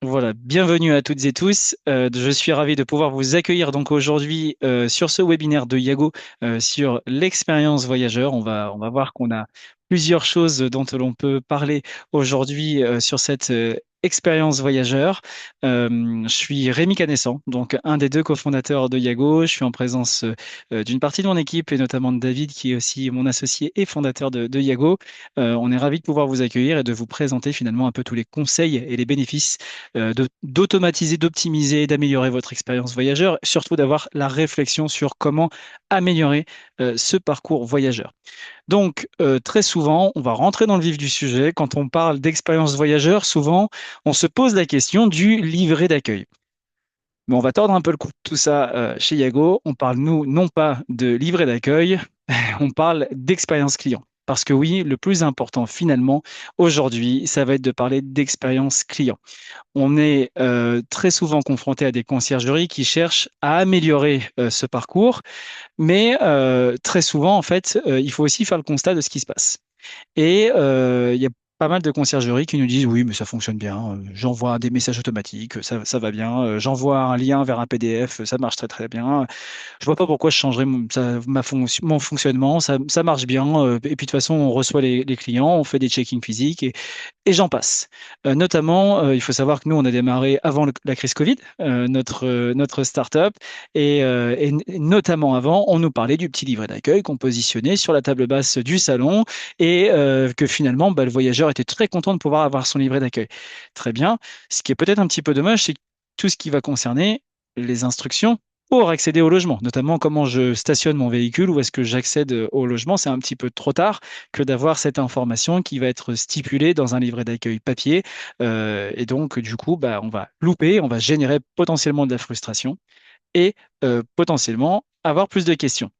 Voilà, bienvenue à toutes et tous. Je suis ravi de pouvoir vous accueillir donc aujourd'hui sur ce webinaire de Yago sur l'expérience voyageur. On va voir qu'on a plusieurs choses dont l'on peut parler aujourd'hui sur cette expérience voyageur. Je suis Rémi Canessan, donc un des deux cofondateurs de Yago. Je suis en présence d'une partie de mon équipe et notamment de David qui est aussi mon associé et fondateur de Yago. On est ravi de pouvoir vous accueillir et de vous présenter finalement un peu tous les conseils et les bénéfices d'automatiser, d'optimiser, d'améliorer votre expérience voyageur, surtout d'avoir la réflexion sur comment améliorer ce parcours voyageur. Donc, très souvent, on va rentrer dans le vif du sujet. Quand on parle d'expérience voyageur, souvent, on se pose la question du livret d'accueil. Mais on va tordre un peu le cou de tout ça chez Yago. On parle, nous, non pas de livret d'accueil, on parle d'expérience client. Parce que oui, le plus important finalement aujourd'hui, ça va être de parler d'expérience client. On est très souvent confronté à des conciergeries qui cherchent à améliorer ce parcours, mais très souvent, en fait, il faut aussi faire le constat de ce qui se passe. Et il y a pas mal de conciergeries qui nous disent oui, mais ça fonctionne bien. J'envoie des messages automatiques, ça va bien. J'envoie un lien vers un PDF, ça marche très très bien. Je vois pas pourquoi je changerais mon fonctionnement. Ça marche bien. Et puis de toute façon, on reçoit les clients, on fait des check-ins physiques et j'en passe. Notamment, il faut savoir que nous, on a démarré avant la crise Covid, notre startup, et notamment avant, on nous parlait du petit livret d'accueil qu'on positionnait sur la table basse du salon et que finalement, bah, le voyageur était très content de pouvoir avoir son livret d'accueil. Très bien. Ce qui est peut-être un petit peu dommage, c'est que tout ce qui va concerner les instructions pour accéder au logement, notamment comment je stationne mon véhicule, où est-ce que j'accède au logement, c'est un petit peu trop tard que d'avoir cette information qui va être stipulée dans un livret d'accueil papier. Et donc, du coup, bah, on va louper, on va générer potentiellement de la frustration et potentiellement avoir plus de questions.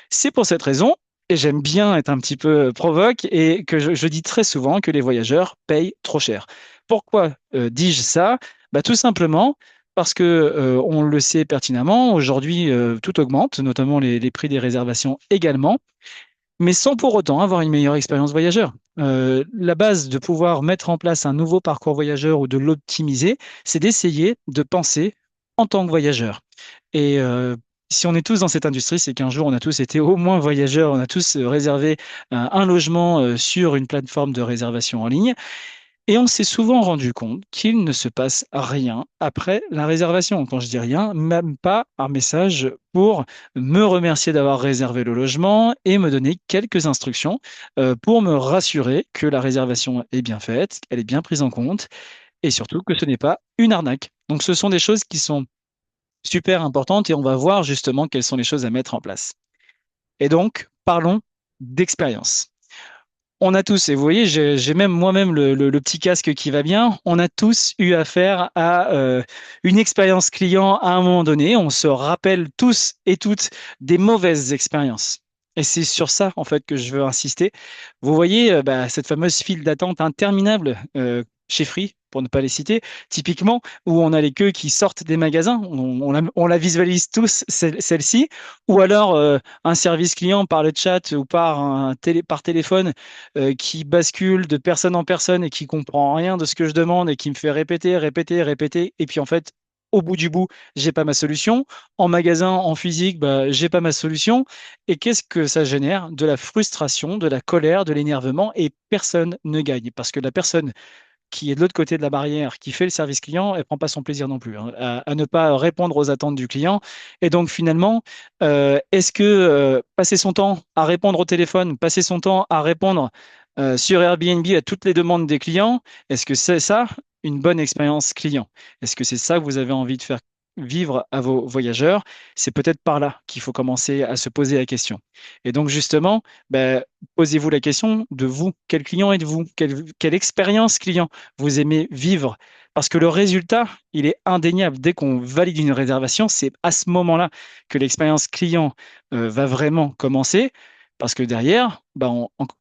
C'est pour cette raison, et j'aime bien être un petit peu provoque, et que je dis très souvent que les voyageurs payent trop cher. Pourquoi dis-je ça? Bah, tout simplement parce que on le sait pertinemment, aujourd'hui tout augmente, notamment les prix des réservations également, mais sans pour autant avoir une meilleure expérience voyageur. La base de pouvoir mettre en place un nouveau parcours voyageur ou de l'optimiser, c'est d'essayer de penser en tant que voyageur. Et si on est tous dans cette industrie, c'est qu'un jour, on a tous été au moins voyageurs, on a tous réservé un logement sur une plateforme de réservation en ligne. Et on s'est souvent rendu compte qu'il ne se passe rien après la réservation. Quand je dis rien, même pas un message pour me remercier d'avoir réservé le logement et me donner quelques instructions pour me rassurer que la réservation est bien faite, qu'elle est bien prise en compte et surtout que ce n'est pas une arnaque. Donc ce sont des choses qui sont super importantes et on va voir justement quelles sont les choses à mettre en place. Et donc, parlons d'expérience. On a tous, et vous voyez, j'ai même moi-même le petit casque qui va bien, on a tous eu affaire à une expérience client à un moment donné. On se rappelle tous et toutes des mauvaises expériences. Et c'est sur ça, en fait, que je veux insister. Vous voyez, bah, cette fameuse file d'attente interminable chez Free, pour ne pas les citer, typiquement, où on a les queues qui sortent des magasins. On la visualise tous, celle-ci. Ou alors un service client par le chat ou par téléphone qui bascule de personne en personne et qui comprend rien de ce que je demande et qui me fait répéter, répéter, répéter. Et puis en fait, au bout du bout, j'ai pas ma solution. En magasin, en physique, bah, j'ai pas ma solution. Et qu'est-ce que ça génère? De la frustration, de la colère, de l'énervement, et personne ne gagne. Parce que la personne qui est de l'autre côté de la barrière, qui fait le service client, elle prend pas son plaisir non plus hein, à ne pas répondre aux attentes du client. Et donc finalement, est-ce que passer son temps à répondre au téléphone, passer son temps à répondre sur Airbnb à toutes les demandes des clients, est-ce que c'est ça une bonne expérience client? Est-ce que c'est ça que vous avez envie de faire vivre à vos voyageurs? C'est peut-être par là qu'il faut commencer à se poser la question. Et donc justement, ben, posez-vous la question de vous. Quel client êtes-vous? Quelle expérience client vous aimez vivre? Parce que le résultat, il est indéniable. Dès qu'on valide une réservation, c'est à ce moment-là que l'expérience client va vraiment commencer. Parce que derrière, bah,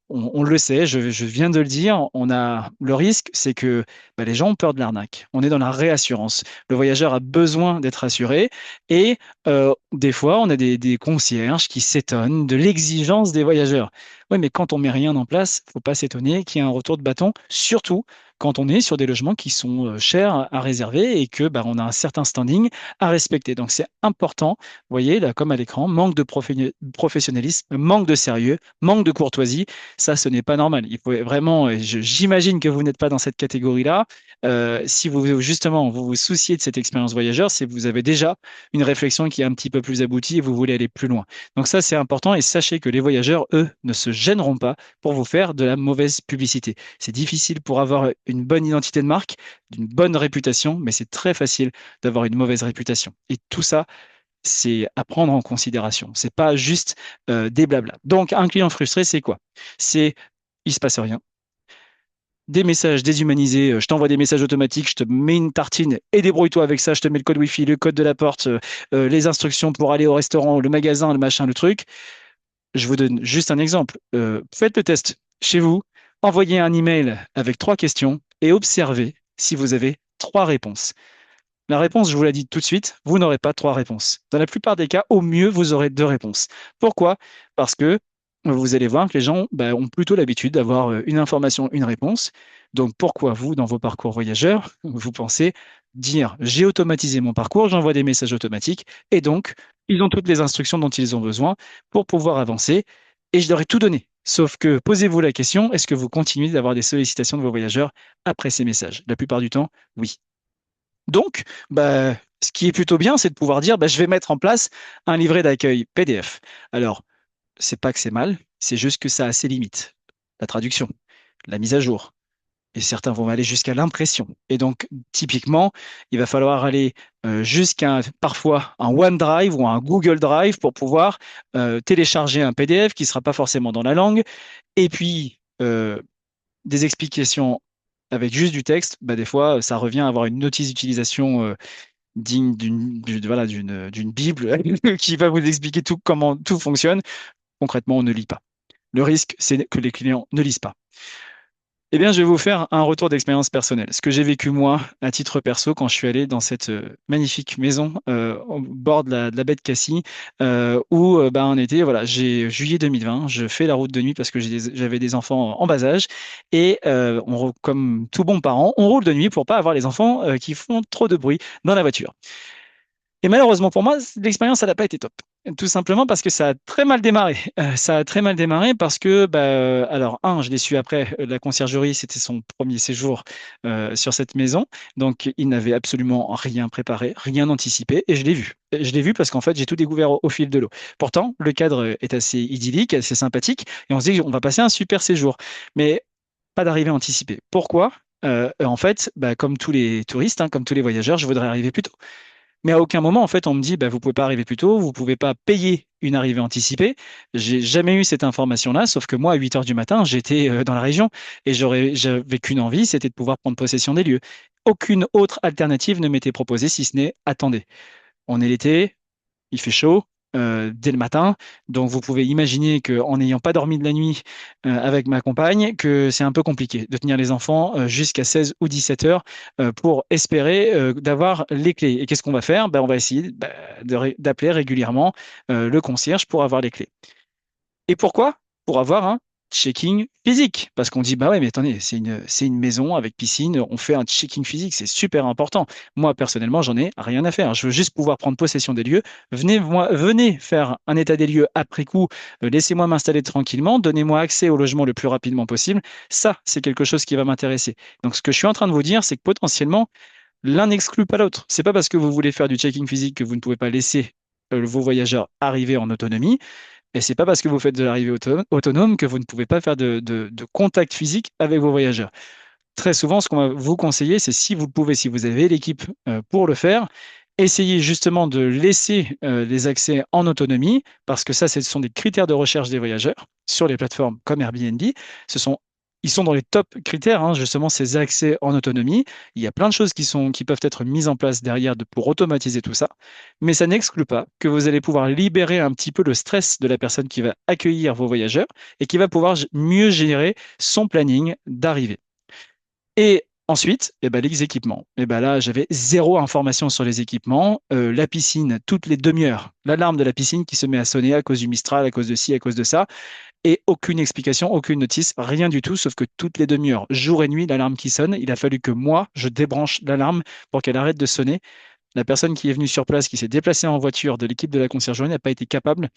on le sait, je viens de le dire, on a le risque, c'est que bah, les gens ont peur de l'arnaque. On est dans la réassurance. Le voyageur a besoin d'être assuré et des fois, on a des concierges qui s'étonnent de l'exigence des voyageurs. Oui, mais quand on met rien en place, faut pas s'étonner qu'il y ait un retour de bâton, surtout quand on est sur des logements qui sont chers à réserver et que bah, on a un certain standing à respecter. Donc c'est important, vous voyez, là comme à l'écran, manque de professionnalisme, manque de sérieux, manque de courtoisie. Ça, ce n'est pas normal. Il faut vraiment, et j'imagine que vous n'êtes pas dans cette catégorie-là. Si vous justement vous vous souciez de cette expérience voyageur, c'est que vous avez déjà une réflexion qui est un petit peu plus aboutie et vous voulez aller plus loin. Donc ça, c'est important et sachez que les voyageurs, eux, ne se gêneront pas pour vous faire de la mauvaise publicité. C'est difficile pour avoir une bonne identité de marque, d'une bonne réputation, mais c'est très facile d'avoir une mauvaise réputation. Et tout ça, c'est à prendre en considération. C'est pas juste des blabla. Donc, un client frustré, c'est quoi? C'est il se passe rien. Des messages déshumanisés, je t'envoie des messages automatiques, je te mets une tartine et débrouille-toi avec ça, je te mets le code Wi-Fi, le code de la porte, les instructions pour aller au restaurant, le magasin, le machin, le truc. Je vous donne juste un exemple. Faites le test chez vous, envoyez un email avec 3 questions et observez si vous avez 3 réponses. La réponse, je vous l'ai dit tout de suite, vous n'aurez pas 3 réponses. Dans la plupart des cas, au mieux, vous aurez 2 réponses. Pourquoi? Parce que vous allez voir que les gens bah, ont plutôt l'habitude d'avoir une information, une réponse. Donc pourquoi vous, dans vos parcours voyageurs, vous pensez dire j'ai automatisé mon parcours, j'envoie des messages automatiques et donc ils ont toutes les instructions dont ils ont besoin pour pouvoir avancer et je leur ai tout donné. Sauf que posez-vous la question, est-ce que vous continuez d'avoir des sollicitations de vos voyageurs après ces messages? La plupart du temps, oui. Donc, bah, ce qui est plutôt bien, c'est de pouvoir dire, bah, je vais mettre en place un livret d'accueil PDF. Alors, c'est pas que c'est mal, c'est juste que ça a ses limites. La traduction, la mise à jour. Et certains vont aller jusqu'à l'impression. Et donc, typiquement, il va falloir aller jusqu'à parfois un OneDrive ou un Google Drive pour pouvoir télécharger un PDF qui ne sera pas forcément dans la langue. Et puis, des explications avec juste du texte, bah, des fois, ça revient à avoir une notice d'utilisation digne voilà, d'une Bible qui va vous expliquer tout, comment tout fonctionne. Concrètement, on ne lit pas. Le risque, c'est que les clients ne lisent pas. Eh bien, je vais vous faire un retour d'expérience personnelle. Ce que j'ai vécu moi, à titre perso, quand je suis allé dans cette magnifique maison au bord de la baie de Cassis, où bah, on était, voilà, j'ai juillet 2020, je fais la route de nuit parce que j'avais des enfants en bas âge, et comme tout bon parent, on roule de nuit pour pas avoir les enfants qui font trop de bruit dans la voiture. Et malheureusement pour moi, l'expérience, elle n'a pas été top. Tout simplement parce que ça a très mal démarré. Ça a très mal démarré parce que, bah, alors, je l'ai su après, la conciergerie, c'était son premier séjour sur cette maison. Donc, il n'avait absolument rien préparé, rien anticipé, et je l'ai vu. Je l'ai vu parce qu'en fait, j'ai tout découvert au fil de l'eau. Pourtant, le cadre est assez idyllique, assez sympathique, et on se dit qu'on va passer un super séjour. Mais pas d'arrivée anticipée. Pourquoi? En fait, bah, comme tous les touristes, hein, comme tous les voyageurs, je voudrais arriver plus tôt. Mais à aucun moment, en fait, on me dit, bah, vous pouvez pas arriver plus tôt, vous pouvez pas payer une arrivée anticipée. J'ai jamais eu cette information-là, sauf que moi, à 8 heures du matin, j'étais dans la région et j'avais qu'une envie, c'était de pouvoir prendre possession des lieux. Aucune autre alternative ne m'était proposée, si ce n'est attendez. On est l'été, il fait chaud dès le matin, donc vous pouvez imaginer qu'en n'ayant pas dormi de la nuit avec ma compagne, que c'est un peu compliqué de tenir les enfants jusqu'à 16 ou 17 heures pour espérer d'avoir les clés. Et qu'est-ce qu'on va faire? Ben, on va essayer d'appeler régulièrement le concierge pour avoir les clés. Et pourquoi? Pour avoir un checking physique. Parce qu'on dit, bah ouais, mais attendez, c'est une maison avec piscine, on fait un checking physique, c'est super important. Moi, personnellement, j'en ai rien à faire. Je veux juste pouvoir prendre possession des lieux. Venez faire un état des lieux après coup, laissez-moi m'installer tranquillement, donnez-moi accès au logement le plus rapidement possible. Ça, c'est quelque chose qui va m'intéresser. Donc, ce que je suis en train de vous dire, c'est que potentiellement, l'un n'exclut pas l'autre. C'est pas parce que vous voulez faire du checking physique que vous ne pouvez pas laisser vos voyageurs arriver en autonomie. Et c'est pas parce que vous faites de l'arrivée autonome que vous ne pouvez pas faire de contact physique avec vos voyageurs. Très souvent, ce qu'on va vous conseiller, c'est si vous le pouvez, si vous avez l'équipe pour le faire, essayez justement de laisser les accès en autonomie, parce que ça, ce sont des critères de recherche des voyageurs sur les plateformes comme Airbnb. Ils sont dans les top critères, hein, justement, ces accès en autonomie. Il y a plein de choses qui peuvent être mises en place derrière pour automatiser tout ça, mais ça n'exclut pas que vous allez pouvoir libérer un petit peu le stress de la personne qui va accueillir vos voyageurs et qui va pouvoir mieux gérer son planning d'arrivée. Et ensuite, eh ben, les équipements. Et ben là, j'avais zéro information sur les équipements. La piscine, toutes les demi-heures, l'alarme de la piscine qui se met à sonner à cause du Mistral, à cause de ci, à cause de ça. et aucune explication, aucune notice, rien du tout, sauf que toutes les demi-heures, jour et nuit, l'alarme qui sonne, il a fallu que moi, je débranche l'alarme pour qu'elle arrête de sonner. La personne qui est venue sur place, qui s'est déplacée en voiture de l'équipe de la conciergerie, n'a pas été capable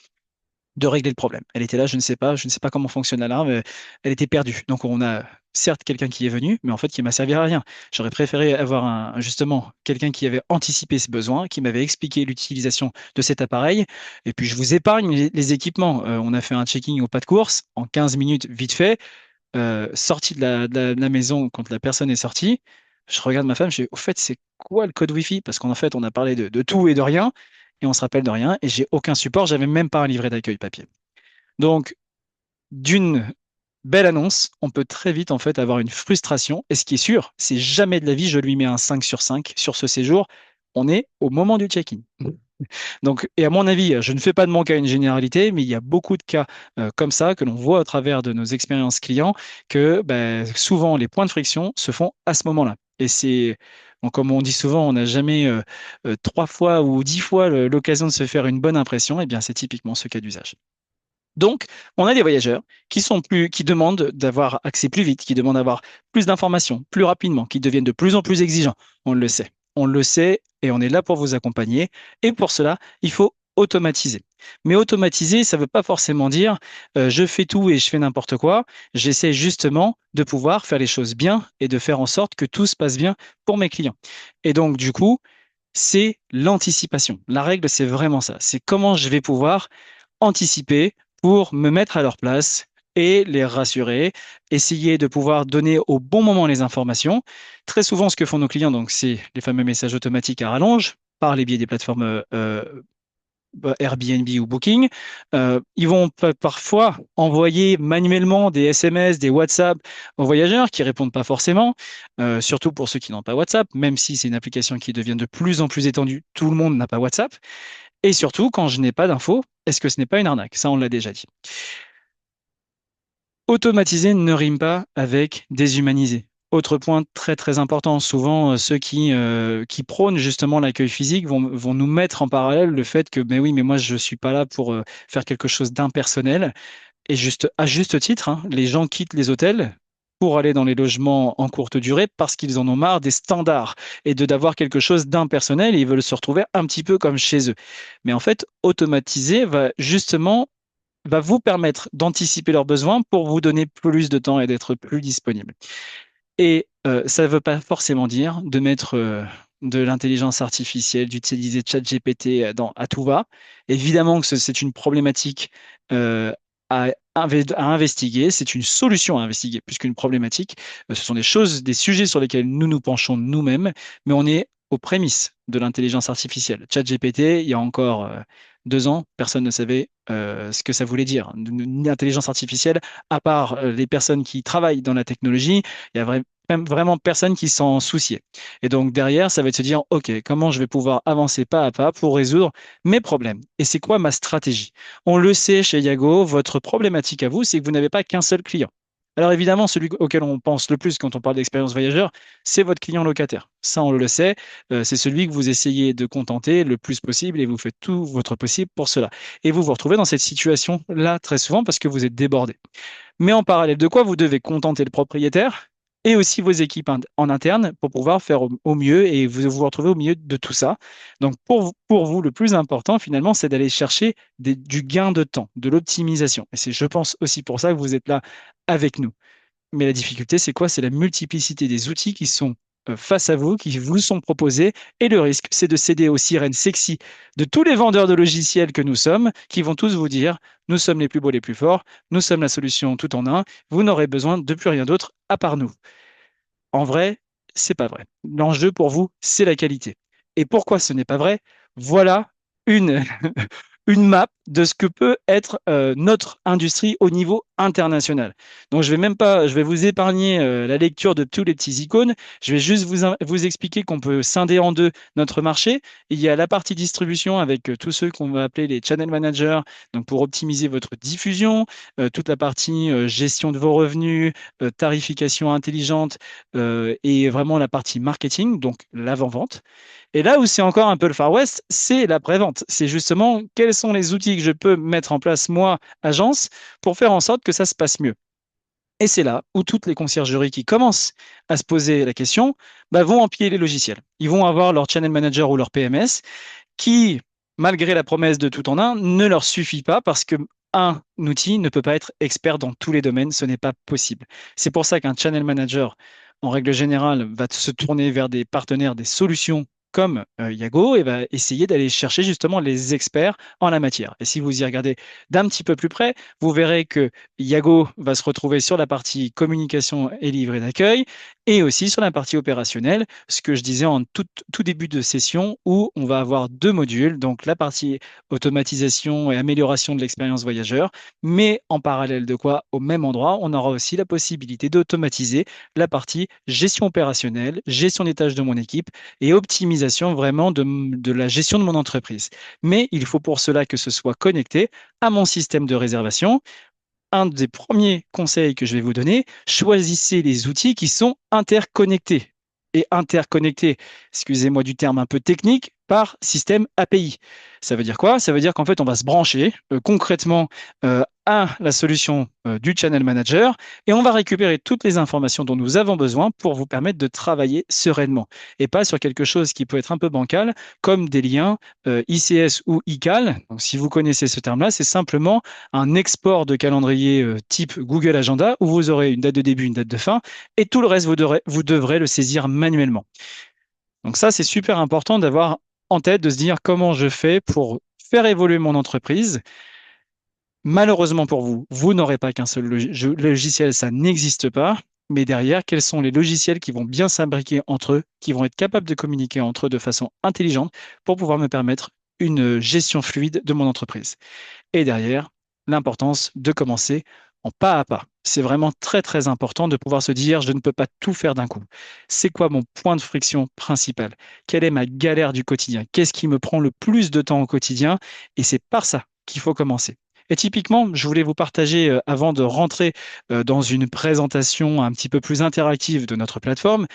de régler le problème. Elle était là, je ne sais pas comment fonctionne l'alarme, elle était perdue. Donc on a certes quelqu'un qui est venu, mais en fait qui m'a servi à rien. J'aurais préféré avoir justement quelqu'un qui avait anticipé ses besoins, qui m'avait expliqué l'utilisation de cet appareil. Et puis je vous épargne les équipements. On a fait un checking au pas de course en 15 minutes, vite fait, sorti de la maison quand la personne est sortie. Je regarde ma femme, je dis, au fait, c'est quoi le code Wi-Fi? Parce qu'en fait, on a parlé de tout et de rien, et on se rappelle de rien, et j'ai aucun support, j'avais même pas un livret d'accueil papier. Donc, d'une belle annonce, on peut très vite en fait avoir une frustration. Et ce qui est sûr, c'est jamais de la vie, je lui mets un 5 sur 5 sur ce séjour. On est au moment du check-in. Donc, et à mon avis, je ne fais pas de mon cas une généralité, mais il y a beaucoup de cas comme ça que l'on voit à travers de nos expériences clients que ben, souvent les points de friction se font à ce moment-là. Et c'est, bon, comme on dit souvent, on n'a jamais 3 fois ou 10 fois l'occasion de se faire une bonne impression. Et bien, c'est typiquement ce cas d'usage. Donc, on a des voyageurs qui demandent d'avoir accès plus vite, qui demandent d'avoir plus d'informations, plus rapidement, qui deviennent de plus en plus exigeants. On le sait. On le sait et on est là pour vous accompagner. Et pour cela, il faut automatiser. Mais automatiser, ça ne veut pas forcément dire je fais tout et je fais n'importe quoi. J'essaie justement de pouvoir faire les choses bien et de faire en sorte que tout se passe bien pour mes clients. Et donc, du coup, c'est l'anticipation. La règle, c'est vraiment ça. C'est comment je vais pouvoir anticiper pour me mettre à leur place et les rassurer, essayer de pouvoir donner au bon moment les informations. Très souvent, ce que font nos clients, donc, c'est les fameux messages automatiques à rallonge par les biais des plateformes Airbnb ou Booking. Ils vont parfois envoyer manuellement des SMS, des WhatsApp aux voyageurs qui répondent pas forcément, surtout pour ceux qui n'ont pas WhatsApp, même si c'est une application qui devient de plus en plus étendue, tout le monde n'a pas WhatsApp. Et surtout, quand je n'ai pas d'infos, est-ce que ce n'est pas une arnaque? Ça, on l'a déjà dit. Automatiser ne rime pas avec déshumaniser. Autre point très très important, souvent ceux qui prônent justement l'accueil physique vont nous mettre en parallèle le fait que, mais oui, mais moi je suis pas là pour faire quelque chose d'impersonnel. Et juste à juste titre, hein, les gens quittent les hôtels pour aller dans les logements en courte durée parce qu'ils en ont marre des standards et de d'avoir quelque chose d'impersonnel et ils veulent se retrouver un petit peu comme chez eux. Mais en fait, automatiser va vous permettre d'anticiper leurs besoins pour vous donner plus de temps et d'être plus disponible. Et ça ne veut pas forcément dire de mettre de l'intelligence artificielle, d'utiliser ChatGPT à tout va. Évidemment que c'est une problématique euh, à investiguer, c'est une solution à investiguer plus qu'une problématique. Ce sont des choses, des sujets sur lesquels nous nous penchons nous-mêmes, mais on est aux prémices de l'intelligence artificielle. ChatGPT, il y a encore 2 ans, personne ne savait ce que ça voulait dire. Une intelligence artificielle, à part les personnes qui travaillent dans la technologie, il y a même vraiment personne qui s'en souciait. Et donc derrière, ça va être se dire, OK, comment je vais pouvoir avancer pas à pas pour résoudre mes problèmes? Et c'est quoi ma stratégie? On le sait chez Yago, votre problématique à vous, c'est que vous n'avez pas qu'un seul client. Alors évidemment, celui auquel on pense le plus quand on parle d'expérience voyageur, c'est votre client locataire. Ça, on le sait, c'est celui que vous essayez de contenter le plus possible et vous faites tout votre possible pour cela. Et vous vous retrouvez dans cette situation-là très souvent parce que vous êtes débordé. Mais en parallèle de quoi, vous devez contenter le propriétaire et aussi vos équipes en interne pour pouvoir faire au mieux et vous retrouver au milieu de tout ça. Donc pour vous, le plus important finalement, c'est d'aller chercher du gain de temps, de l'optimisation. Et c'est, je pense, aussi pour ça que vous êtes là avec nous. Mais la difficulté, c'est quoi? C'est la multiplicité des outils qui sont face à vous, qui vous sont proposés. Et le risque, c'est de céder aux sirènes sexy de tous les vendeurs de logiciels que nous sommes, qui vont tous vous dire, nous sommes les plus beaux, les plus forts, nous sommes la solution tout en un, vous n'aurez besoin de plus rien d'autre à part nous. En vrai, c'est pas vrai. L'enjeu pour vous, c'est la qualité. Et pourquoi ce n'est pas vrai? Voilà une, une map de ce que peut être notre industrie au niveau international. Donc, je vais vous épargner la lecture de tous les petits icônes. Je vais juste vous expliquer qu'on peut scinder en deux notre marché. Il y a la partie distribution avec tous ceux qu'on va appeler les channel managers, donc pour optimiser votre diffusion, toute la partie gestion de vos revenus, tarification intelligente et vraiment la partie marketing, donc l'avant-vente. Et là où c'est encore un peu le Far West, c'est la prévente. C'est justement quelles quels sont les outils que je peux mettre en place, moi, agence, pour faire en sorte que ça se passe mieux. Et c'est là où toutes les conciergeries qui commencent à se poser la question bah, vont empiler les logiciels. Ils vont avoir leur channel manager ou leur PMS qui, malgré la promesse de tout en un, ne leur suffit pas parce que un outil ne peut pas être expert dans tous les domaines, ce n'est pas possible. C'est pour ça qu'un channel manager, en règle générale, va se tourner vers des partenaires, des solutions comme Yago et va essayer d'aller chercher justement les experts en la matière. Et si vous y regardez d'un petit peu plus près, vous verrez que Yago va se retrouver sur la partie communication et livret d'accueil et aussi sur la partie opérationnelle, ce que je disais en tout début de session où on va avoir deux modules, donc la partie automatisation et amélioration de l'expérience voyageur, mais en parallèle de quoi, au même endroit, on aura aussi la possibilité d'automatiser la partie gestion opérationnelle, gestion des tâches de mon équipe et optimisation vraiment de la gestion de mon entreprise. Mais il faut pour cela que ce soit connecté à mon système de réservation. Un des premiers conseils que je vais vous donner, choisissez les outils qui sont interconnectés. Et interconnectés, excusez-moi du terme un peu technique, par système API. Ça veut dire quoi? Ça veut dire qu'en fait, on va se brancher concrètement à la solution du Channel Manager et on va récupérer toutes les informations dont nous avons besoin pour vous permettre de travailler sereinement et pas sur quelque chose qui peut être un peu bancal, comme des liens ICS ou ICAL. Donc, si vous connaissez ce terme-là, c'est simplement un export de calendrier type Google Agenda où vous aurez une date de début, une date de fin et tout le reste, vous devrez le saisir manuellement. Donc ça, c'est super important d'avoir en tête, de se dire comment je fais pour faire évoluer mon entreprise. Malheureusement pour vous, vous n'aurez pas qu'un seul logiciel, ça n'existe pas. Mais derrière, quels sont les logiciels qui vont bien s'imbriquer entre eux, qui vont être capables de communiquer entre eux de façon intelligente pour pouvoir me permettre une gestion fluide de mon entreprise. Et derrière, l'importance de commencer en pas à pas. C'est vraiment très, très important de pouvoir se dire, je ne peux pas tout faire d'un coup. C'est quoi mon point de friction principal? Quelle est ma galère du quotidien? Qu'est-ce qui me prend le plus de temps au quotidien? Et c'est par ça qu'il faut commencer. Et typiquement, je voulais vous partager, avant de rentrer dans une présentation un petit peu plus interactive de notre plateforme,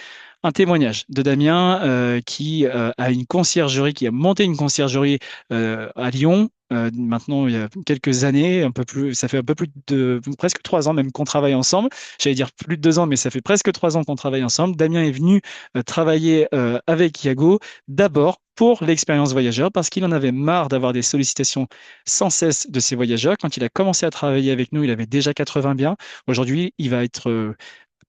un témoignage de Damien qui a une conciergerie, qui a monté une conciergerie à Lyon. Maintenant, il y a quelques années, un peu plus, ça fait un peu plus de presque 3 ans même qu'on travaille ensemble. J'allais dire plus de 2 ans, mais ça fait presque 3 ans qu'on travaille ensemble. Damien est venu travailler avec Iago d'abord pour l'expérience voyageur parce qu'il en avait marre d'avoir des sollicitations sans cesse de ses voyageurs. Quand il a commencé à travailler avec nous, il avait déjà 80 biens. Aujourd'hui, il va être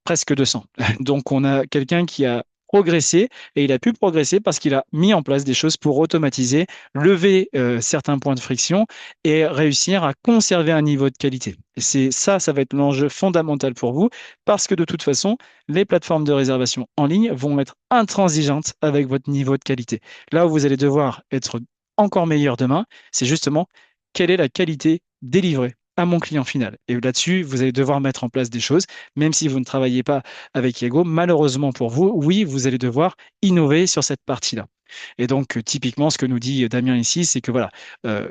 presque 200. Donc, on a quelqu'un qui a progressé et il a pu progresser parce qu'il a mis en place des choses pour automatiser, lever certains points de friction et réussir à conserver un niveau de qualité. Et c'est ça, ça va être l'enjeu fondamental pour vous parce que de toute façon, les plateformes de réservation en ligne vont être intransigeantes avec votre niveau de qualité. Là où vous allez devoir être encore meilleur demain, c'est justement quelle est la qualité délivrée à mon client final. Et là-dessus, vous allez devoir mettre en place des choses, même si vous ne travaillez pas avec Yego. Malheureusement pour vous, oui, vous allez devoir innover sur cette partie-là. Et donc, typiquement, ce que nous dit Damien ici, c'est que voilà,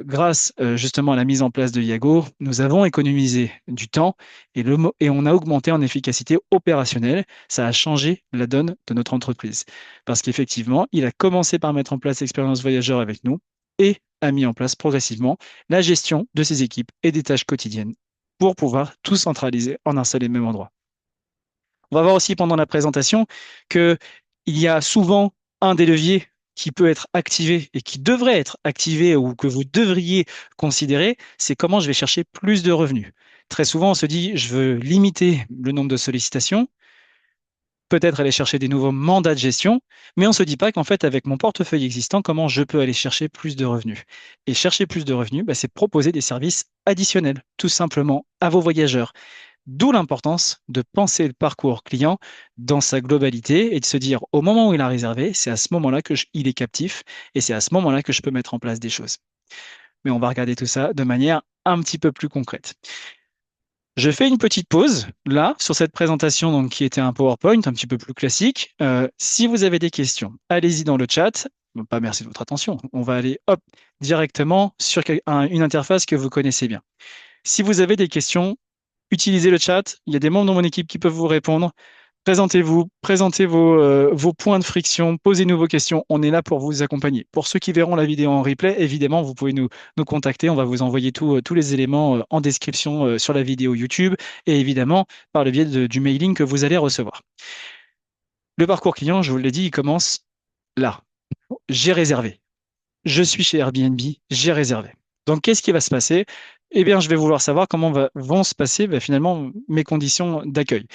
grâce justement à la mise en place de Yago, nous avons économisé du temps et on a augmenté en efficacité opérationnelle. Ça a changé la donne de notre entreprise. Parce qu'effectivement, il a commencé par mettre en place l'expérience voyageur avec nous et a mis en place progressivement la gestion de ses équipes et des tâches quotidiennes pour pouvoir tout centraliser en un seul et même endroit. On va voir aussi pendant la présentation qu'il y a souvent un des leviers qui peut être activé et qui devrait être activé ou que vous devriez considérer, c'est comment je vais chercher plus de revenus. Très souvent, on se dit, je veux limiter le nombre de sollicitations, peut-être aller chercher des nouveaux mandats de gestion, mais on ne se dit pas qu'en fait, avec mon portefeuille existant, comment je peux aller chercher plus de revenus. Et chercher plus de revenus, bah, c'est proposer des services additionnels, tout simplement, à vos voyageurs. D'où l'importance de penser le parcours client dans sa globalité et de se dire au moment où il a réservé, c'est à ce moment-là il est captif et c'est à ce moment-là que je peux mettre en place des choses. Mais on va regarder tout ça de manière un petit peu plus concrète. Je fais une petite pause là sur cette présentation donc, qui était un PowerPoint un petit peu plus classique. Si vous avez des questions, allez-y dans le chat. Pas merci de votre attention. On va aller hop, directement sur une interface que vous connaissez bien. Si vous avez des questions, utilisez le chat. Il y a des membres de mon équipe qui peuvent vous répondre. Présentez-vous, présentez vos points de friction, posez-nous vos questions. On est là pour vous accompagner. Pour ceux qui verront la vidéo en replay, évidemment, vous pouvez nous contacter. On va vous envoyer tous les éléments en description sur la vidéo YouTube et évidemment par le biais du mailing que vous allez recevoir. Le parcours client, je vous l'ai dit, il commence là. J'ai réservé. Je suis chez Airbnb, j'ai réservé. Donc, qu'est-ce qui va se passer? Eh bien, je vais vouloir savoir comment vont se passer finalement mes conditions d'accueil.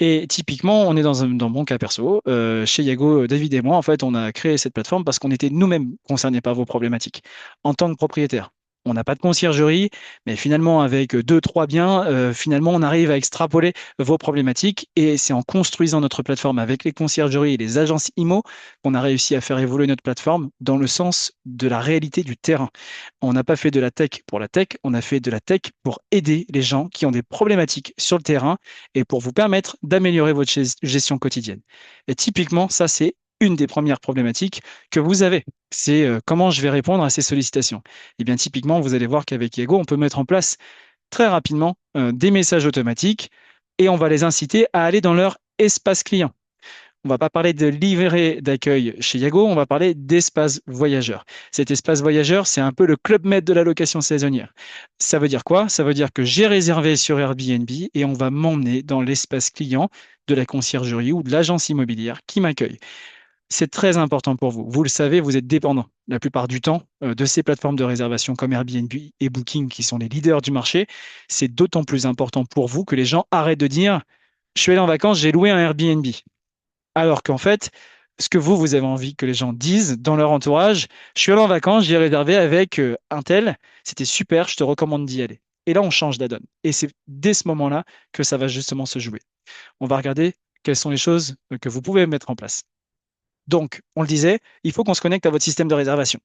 Et typiquement, on est dans mon cas perso. Chez Yago, David et moi, en fait, on a créé cette plateforme parce qu'on était nous-mêmes concernés par vos problématiques en tant que propriétaire. On n'a pas de conciergerie, mais finalement, avec deux, trois biens, finalement, on arrive à extrapoler vos problématiques. Et c'est en construisant notre plateforme avec les conciergeries et les agences IMO qu'on a réussi à faire évoluer notre plateforme dans le sens de la réalité du terrain. On n'a pas fait de la tech pour la tech, on a fait de la tech pour aider les gens qui ont des problématiques sur le terrain et pour vous permettre d'améliorer votre gestion quotidienne. Et typiquement, ça, c'est une des premières problématiques que vous avez. C'est comment je vais répondre à ces sollicitations. Et bien, typiquement, vous allez voir qu'avec Yego, on peut mettre en place très rapidement des messages automatiques et on va les inciter à aller dans leur espace client. On va pas parler de livret d'accueil chez Yago, on va parler d'espace voyageur. Cet espace voyageur, c'est un peu le club med de la location saisonnière. Ça veut dire quoi? Ça veut dire que j'ai réservé sur Airbnb et on va m'emmener dans l'espace client de la conciergerie ou de l'agence immobilière qui m'accueille. C'est très important pour vous. Vous le savez, vous êtes dépendant la plupart du temps de ces plateformes de réservation comme Airbnb et Booking qui sont les leaders du marché. C'est d'autant plus important pour vous que les gens arrêtent de dire, je suis allé en vacances, j'ai loué un Airbnb. Alors qu'en fait, ce que vous avez envie que les gens disent dans leur entourage, je suis allé en vacances, j'ai réservé avec un tel, c'était super, je te recommande d'y aller. Et là, on change la donne. Et c'est dès ce moment-là que ça va justement se jouer. On va regarder quelles sont les choses que vous pouvez mettre en place. Donc, on le disait, il faut qu'on se connecte à votre système de réservation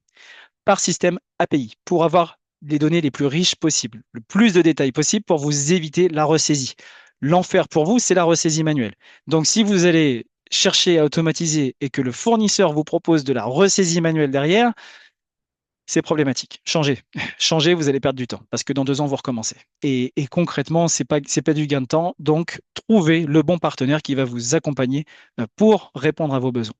par système API pour avoir les données les plus riches possibles, le plus de détails possible pour vous éviter la ressaisie. L'enfer pour vous, c'est la ressaisie manuelle. Donc, si vous allez chercher à automatiser et que le fournisseur vous propose de la ressaisie manuelle derrière, c'est problématique. Changez. Changez, vous allez perdre du temps parce que dans 2 ans, vous recommencez. Et concrètement, c'est pas du gain de temps. Donc, trouvez le bon partenaire qui va vous accompagner pour répondre à vos besoins.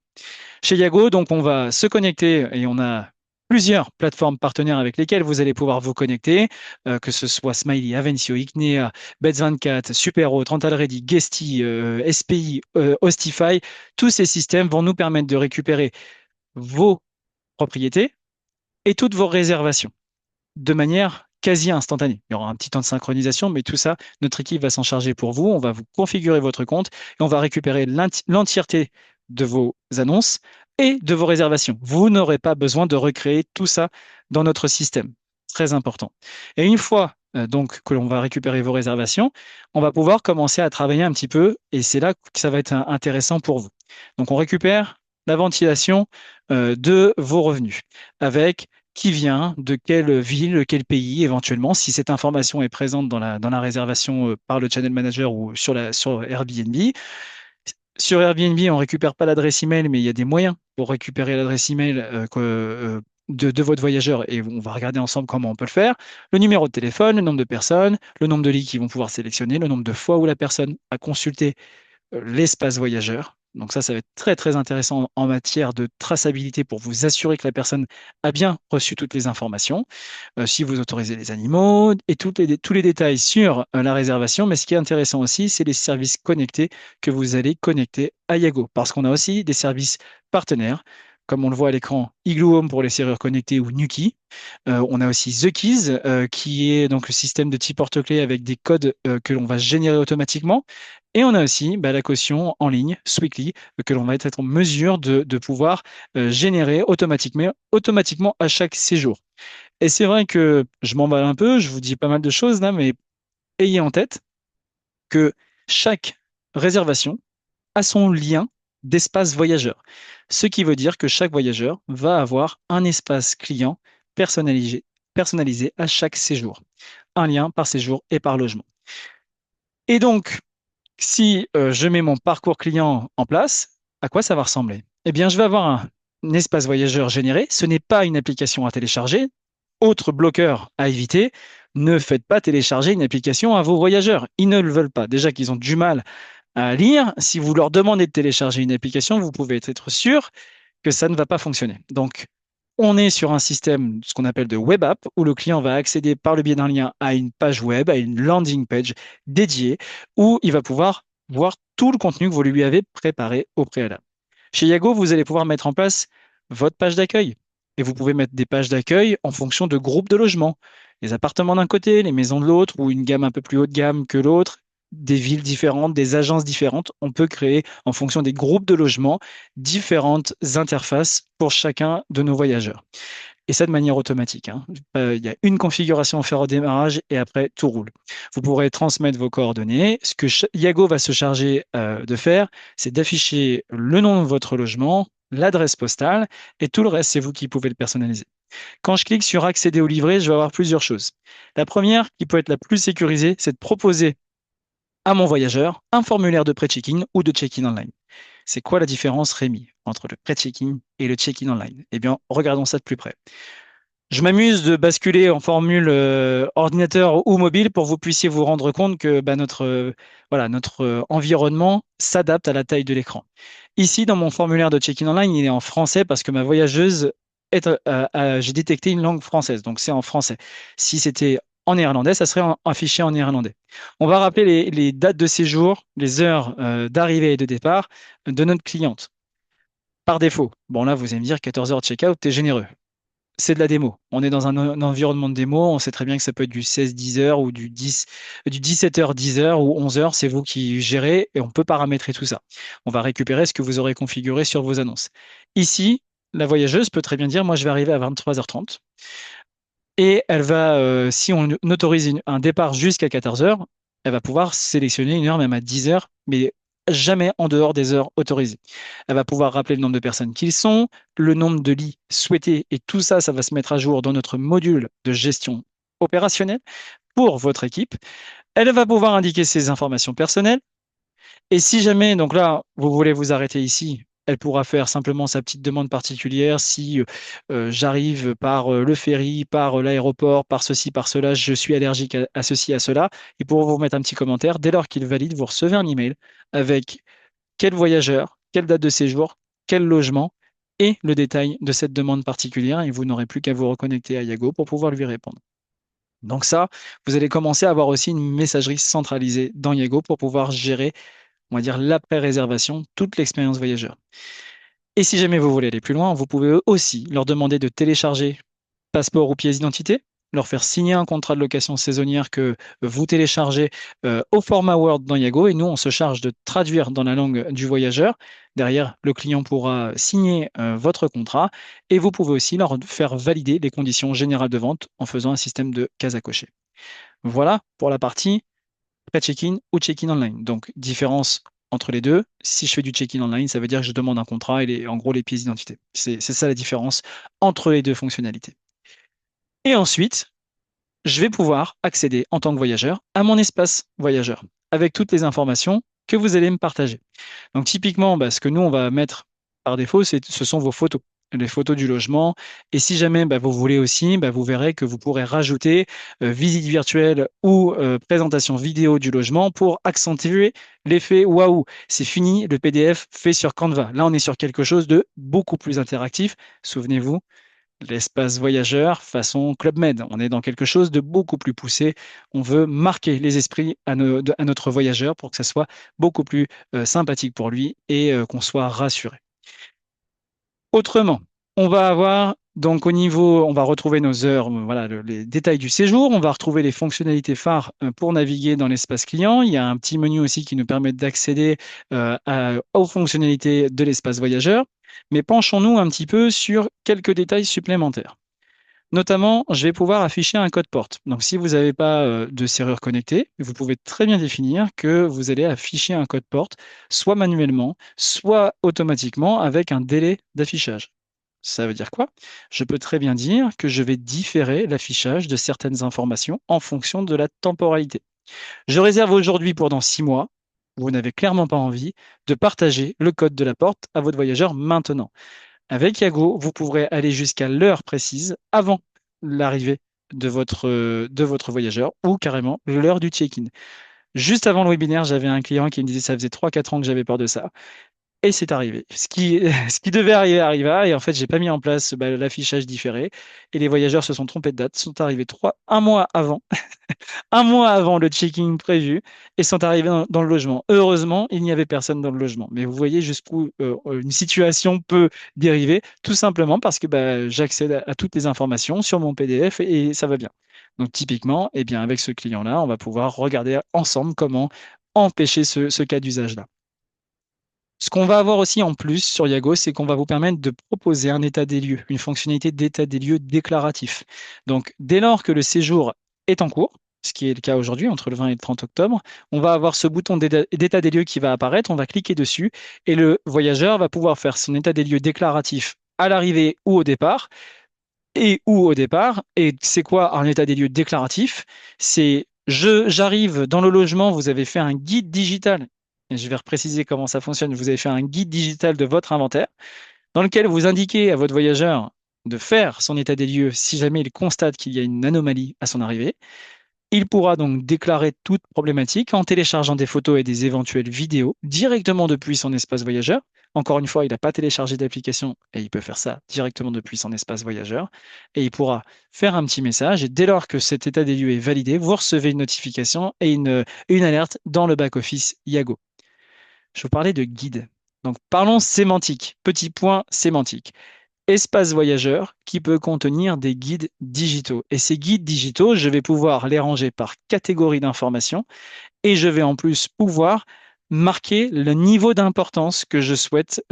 Chez Yago, donc, on va se connecter et on a plusieurs plateformes partenaires avec lesquelles vous allez pouvoir vous connecter, que ce soit Smiley, Avencio, Ignea, Bets24, Supero, Rental Guesty, SPI, Hostify. Tous ces systèmes vont nous permettre de récupérer vos propriétés et toutes vos réservations de manière quasi instantanée. Il y aura un petit temps de synchronisation, mais tout ça, notre équipe va s'en charger pour vous. On va vous configurer votre compte et on va récupérer l'entièreté de vos annonces et de vos réservations. Vous n'aurez pas besoin de recréer tout ça dans notre système. Très important. Et une fois donc que l'on va récupérer vos réservations, on va pouvoir commencer à travailler un petit peu et c'est là que ça va être intéressant pour vous. Donc on récupère la ventilation de vos revenus avec qui vient, de quelle ville, quel pays éventuellement, si cette information est présente dans la réservation par le channel manager ou sur Airbnb. Sur Airbnb, on ne récupère pas l'adresse email, mais il y a des moyens pour récupérer l'adresse email de votre voyageur et on va regarder ensemble comment on peut le faire. Le numéro de téléphone, le nombre de personnes, le nombre de lits qu'ils vont pouvoir sélectionner, le nombre de fois où la personne a consulté l'espace voyageur. Donc ça va être très très intéressant en matière de traçabilité pour vous assurer que la personne a bien reçu toutes les informations, si vous autorisez les animaux et tous les détails sur la réservation. Mais ce qui est intéressant aussi, c'est les services connectés que vous allez connecter à Yago, parce qu'on a aussi des services partenaires. Comme on le voit à l'écran, Igloo Home pour les serrures connectées ou Nuki. On a aussi The Keys, qui est donc le système de type porte-clés avec des codes que l'on va générer automatiquement. Et on a aussi la caution en ligne, Sweekly, que l'on va être en mesure de pouvoir générer automatiquement à chaque séjour. Et c'est vrai que je m'emballe un peu, je vous dis pas mal de choses là, mais ayez en tête que chaque réservation a son lien d'espace voyageur. Ce qui veut dire que chaque voyageur va avoir un espace client personnalisé, personnalisé à chaque séjour. Un lien par séjour et par logement. Et donc, si je mets mon parcours client en place, à quoi ça va ressembler? Eh bien, je vais avoir un espace voyageur généré. Ce n'est pas une application à télécharger. Autre bloqueur à éviter, ne faites pas télécharger une application à vos voyageurs. Ils ne le veulent pas. Déjà qu'ils ont du mal à lire, si vous leur demandez de télécharger une application, vous pouvez être sûr que ça ne va pas fonctionner. Donc, on est sur un système, ce qu'on appelle de web app, où le client va accéder par le biais d'un lien à une page web, à une landing page dédiée, où il va pouvoir voir tout le contenu que vous lui avez préparé au préalable. Chez Yago, vous allez pouvoir mettre en place votre page d'accueil. Et vous pouvez mettre des pages d'accueil en fonction de groupes de logements. Les appartements d'un côté, les maisons de l'autre, ou une gamme un peu plus haut de gamme que l'autre, des villes différentes, des agences différentes. On peut créer, en fonction des groupes de logements, différentes interfaces pour chacun de nos voyageurs. Et ça de manière automatique, hein. Il y a une configuration à faire au démarrage et après tout roule. Vous pourrez transmettre vos coordonnées. Ce que Yago va se charger de faire, c'est d'afficher le nom de votre logement, l'adresse postale et tout le reste, c'est vous qui pouvez le personnaliser. Quand je clique sur accéder au livret, je vais avoir plusieurs choses. La première, qui peut être la plus sécurisée, c'est de proposer à mon voyageur un formulaire de pré-check-in ou de check-in online. C'est quoi la différence, Rémi, entre le pré-check-in et le check-in online? Eh bien, regardons ça de plus près. Je m'amuse de basculer en formule ordinateur ou mobile pour que vous puissiez vous rendre compte que bah, notre environnement s'adapte à la taille de l'écran. Ici, dans mon formulaire de check-in online, il est en français parce que ma voyageuse j'ai détecté une langue française, donc c'est en français. Si c'était en néerlandais, ça serait affiché en néerlandais. On va rappeler les dates de séjour, les heures d'arrivée et de départ de notre cliente. Par défaut, bon là, vous allez me dire 14 heures de check-out, t'es généreux. C'est de la démo. On est dans un environnement de démo. On sait très bien que ça peut être du 16-10 heures ou du 17 heures 10 heures ou 11 heures. C'est vous qui gérez et on peut paramétrer tout ça. On va récupérer ce que vous aurez configuré sur vos annonces. Ici, la voyageuse peut très bien dire, moi, je vais arriver à 23h30 et elle va, si on autorise un départ jusqu'à 14 heures, elle va pouvoir sélectionner une heure même à 10 heures, mais jamais en dehors des heures autorisées. Elle va pouvoir rappeler le nombre de personnes qu'ils sont, le nombre de lits souhaités, et tout ça, ça va se mettre à jour dans notre module de gestion opérationnelle pour votre équipe. Elle va pouvoir indiquer ses informations personnelles, et si jamais, donc là, vous voulez vous arrêter ici, elle pourra faire simplement sa petite demande particulière. Si j'arrive par le ferry, par l'aéroport, par ceci, par cela, je suis allergique à ceci, à cela, ils pourront vous mettre un petit commentaire. Dès lors qu'ils valident, vous recevez un email avec quel voyageur, quelle date de séjour, quel logement et le détail de cette demande particulière. Et vous n'aurez plus qu'à vous reconnecter à Yago pour pouvoir lui répondre. Donc ça, vous allez commencer à avoir aussi une messagerie centralisée dans Yago pour pouvoir gérer, on va dire, l'après-réservation, toute l'expérience voyageur. Et si jamais vous voulez aller plus loin, vous pouvez aussi leur demander de télécharger passeport ou pièce d'identité, leur faire signer un contrat de location saisonnière que vous téléchargez au format Word dans Yago et nous, on se charge de traduire dans la langue du voyageur. Derrière, le client pourra signer votre contrat et vous pouvez aussi leur faire valider les conditions générales de vente en faisant un système de cases à cocher. Voilà pour la partie pré-check-in ou check-in online. Donc, différence entre les deux. Si je fais du check-in online, ça veut dire que je demande un contrat et en gros les pièces d'identité. C'est ça la différence entre les deux fonctionnalités. Et ensuite, je vais pouvoir accéder en tant que voyageur à mon espace voyageur avec toutes les informations que vous allez me partager. Donc typiquement, bah, ce que nous, on va mettre par défaut, ce sont vos photos, les photos du logement. Et si jamais bah, vous voulez aussi, bah, vous verrez que vous pourrez rajouter visite virtuelle ou présentation vidéo du logement pour accentuer l'effet waouh. C'est fini, le PDF fait sur Canva. Là, on est sur quelque chose de beaucoup plus interactif. Souvenez-vous, l'espace voyageur façon Club Med. On est dans quelque chose de beaucoup plus poussé. On veut marquer les esprits à notre voyageur pour que ça soit beaucoup plus sympathique pour lui et qu'on soit rassuré. Autrement, on va avoir donc au niveau, on va retrouver nos heures, voilà, les détails du séjour, on va retrouver les fonctionnalités phares pour naviguer dans l'espace client. Il y a un petit menu aussi qui nous permet d'accéder aux fonctionnalités de l'espace voyageur. Mais penchons-nous un petit peu sur quelques détails supplémentaires. Notamment, je vais pouvoir afficher un code porte. Donc, si vous n'avez pas de serrure connectée, vous pouvez très bien définir que vous allez afficher un code porte, soit manuellement, soit automatiquement avec un délai d'affichage. Ça veut dire quoi? Je peux très bien dire que je vais différer l'affichage de certaines informations en fonction de la temporalité. Je réserve aujourd'hui pour dans 6 mois. Vous n'avez clairement pas envie de partager le code de la porte à votre voyageur maintenant. Avec Yago, vous pourrez aller jusqu'à l'heure précise avant l'arrivée de votre voyageur ou carrément l'heure du check-in. Juste avant le webinaire, j'avais un client qui me disait que ça faisait 3, 4 ans que j'avais peur de ça. Et c'est arrivé. Ce qui devait arriver arriva. Et en fait, j'ai pas mis en place l'affichage différé. Et les voyageurs se sont trompés de date, sont arrivés 1 mois avant, 1 mois avant le check-in prévu, et sont arrivés dans le logement. Heureusement, il n'y avait personne dans le logement. Mais vous voyez jusqu'où une situation peut dériver, tout simplement parce que j'accède à toutes les informations sur mon PDF et ça va bien. Donc typiquement, eh bien, avec ce client-là, on va pouvoir regarder ensemble comment empêcher ce cas d'usage-là. Ce qu'on va avoir aussi en plus sur Yago, c'est qu'on va vous permettre de proposer un état des lieux, une fonctionnalité d'état des lieux déclaratif. Donc, dès lors que le séjour est en cours, ce qui est le cas aujourd'hui, entre le 20 et le 30 octobre, on va avoir ce bouton d'état des lieux qui va apparaître, on va cliquer dessus et le voyageur va pouvoir faire son état des lieux déclaratif à l'arrivée ou au départ, et ou au départ. Et c'est quoi un état des lieux déclaratif? J'arrive dans le logement, vous avez fait un guide digital. Et je vais repréciser comment ça fonctionne. Vous avez fait un guide digital de votre inventaire dans lequel vous indiquez à votre voyageur de faire son état des lieux si jamais il constate qu'il y a une anomalie à son arrivée. Il pourra donc déclarer toute problématique en téléchargeant des photos et des éventuelles vidéos directement depuis son espace voyageur. Encore une fois, il n'a pas téléchargé d'application et il peut faire ça directement depuis son espace voyageur. Et il pourra faire un petit message et dès lors que cet état des lieux est validé, vous recevez une notification et une alerte dans le back-office Yago. Je vous parlais de guide. Donc parlons sémantique. Petit point sémantique. Espace voyageur qui peut contenir des guides digitaux. Et ces guides digitaux, je vais pouvoir les ranger par catégorie d'information et je vais en plus pouvoir marquer le niveau d'importance que je souhaite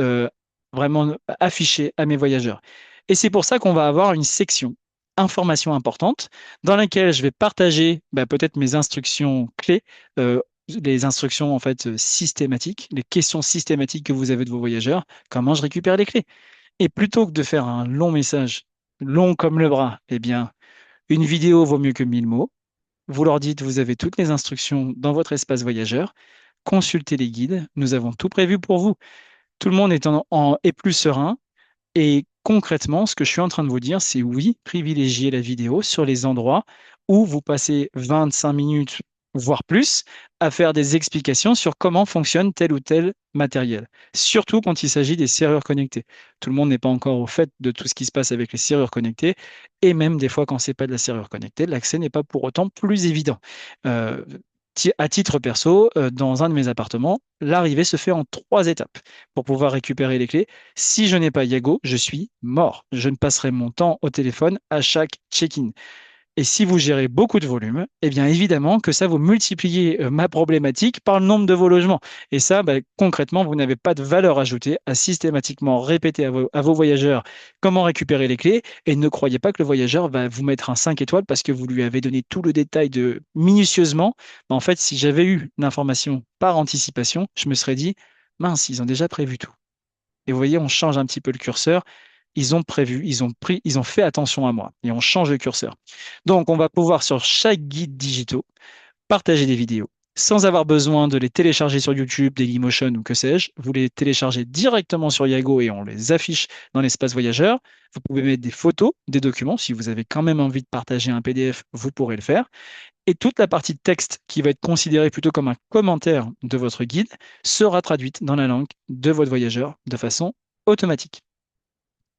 vraiment afficher à mes voyageurs. Et c'est pour ça qu'on va avoir une section informations importantes dans laquelle je vais partager peut-être mes instructions clés, euh, les instructions en fait systématiques, les questions systématiques que vous avez de vos voyageurs, comment je récupère les clés. Et plutôt que de faire un long message, long comme le bras, eh bien, une vidéo vaut mieux que 1000 mots. Vous leur dites, vous avez toutes les instructions dans votre espace voyageur. Consultez les guides. Nous avons tout prévu pour vous. Tout le monde est plus serein. Et concrètement, ce que je suis en train de vous dire, c'est oui, privilégiez la vidéo sur les endroits où vous passez 25 minutes, voire plus, à faire des explications sur comment fonctionne tel ou tel matériel. Surtout quand il s'agit des serrures connectées. Tout le monde n'est pas encore au fait de tout ce qui se passe avec les serrures connectées. Et même des fois, quand c'est pas de la serrure connectée, l'accès n'est pas pour autant plus évident. Euh, à titre perso, dans un de mes appartements, l'arrivée se fait en 3 étapes pour pouvoir récupérer les clés. Si je n'ai pas Yago, je suis mort. Je ne passerai mon temps au téléphone à chaque check-in. Et si vous gérez beaucoup de volume, eh bien évidemment que ça vous multipliez ma problématique par le nombre de vos logements. Et ça, concrètement, vous n'avez pas de valeur ajoutée à systématiquement répéter à vos voyageurs comment récupérer les clés. Et ne croyez pas que le voyageur va vous mettre un 5 étoiles parce que vous lui avez donné tout le détail minutieusement. En fait, si j'avais eu l'information par anticipation, je me serais dit, mince, ils ont déjà prévu tout. Et vous voyez, on change un petit peu le curseur. Ils ont prévu, ils ont fait attention à moi et on change le curseur. Donc, on va pouvoir sur chaque guide digitaux partager des vidéos sans avoir besoin de les télécharger sur YouTube, Dailymotion ou que sais-je. Vous les téléchargez directement sur Yago et on les affiche dans l'espace voyageur. Vous pouvez mettre des photos, des documents. Si vous avez quand même envie de partager un PDF, vous pourrez le faire. Et toute la partie de texte qui va être considérée plutôt comme un commentaire de votre guide sera traduite dans la langue de votre voyageur de façon automatique.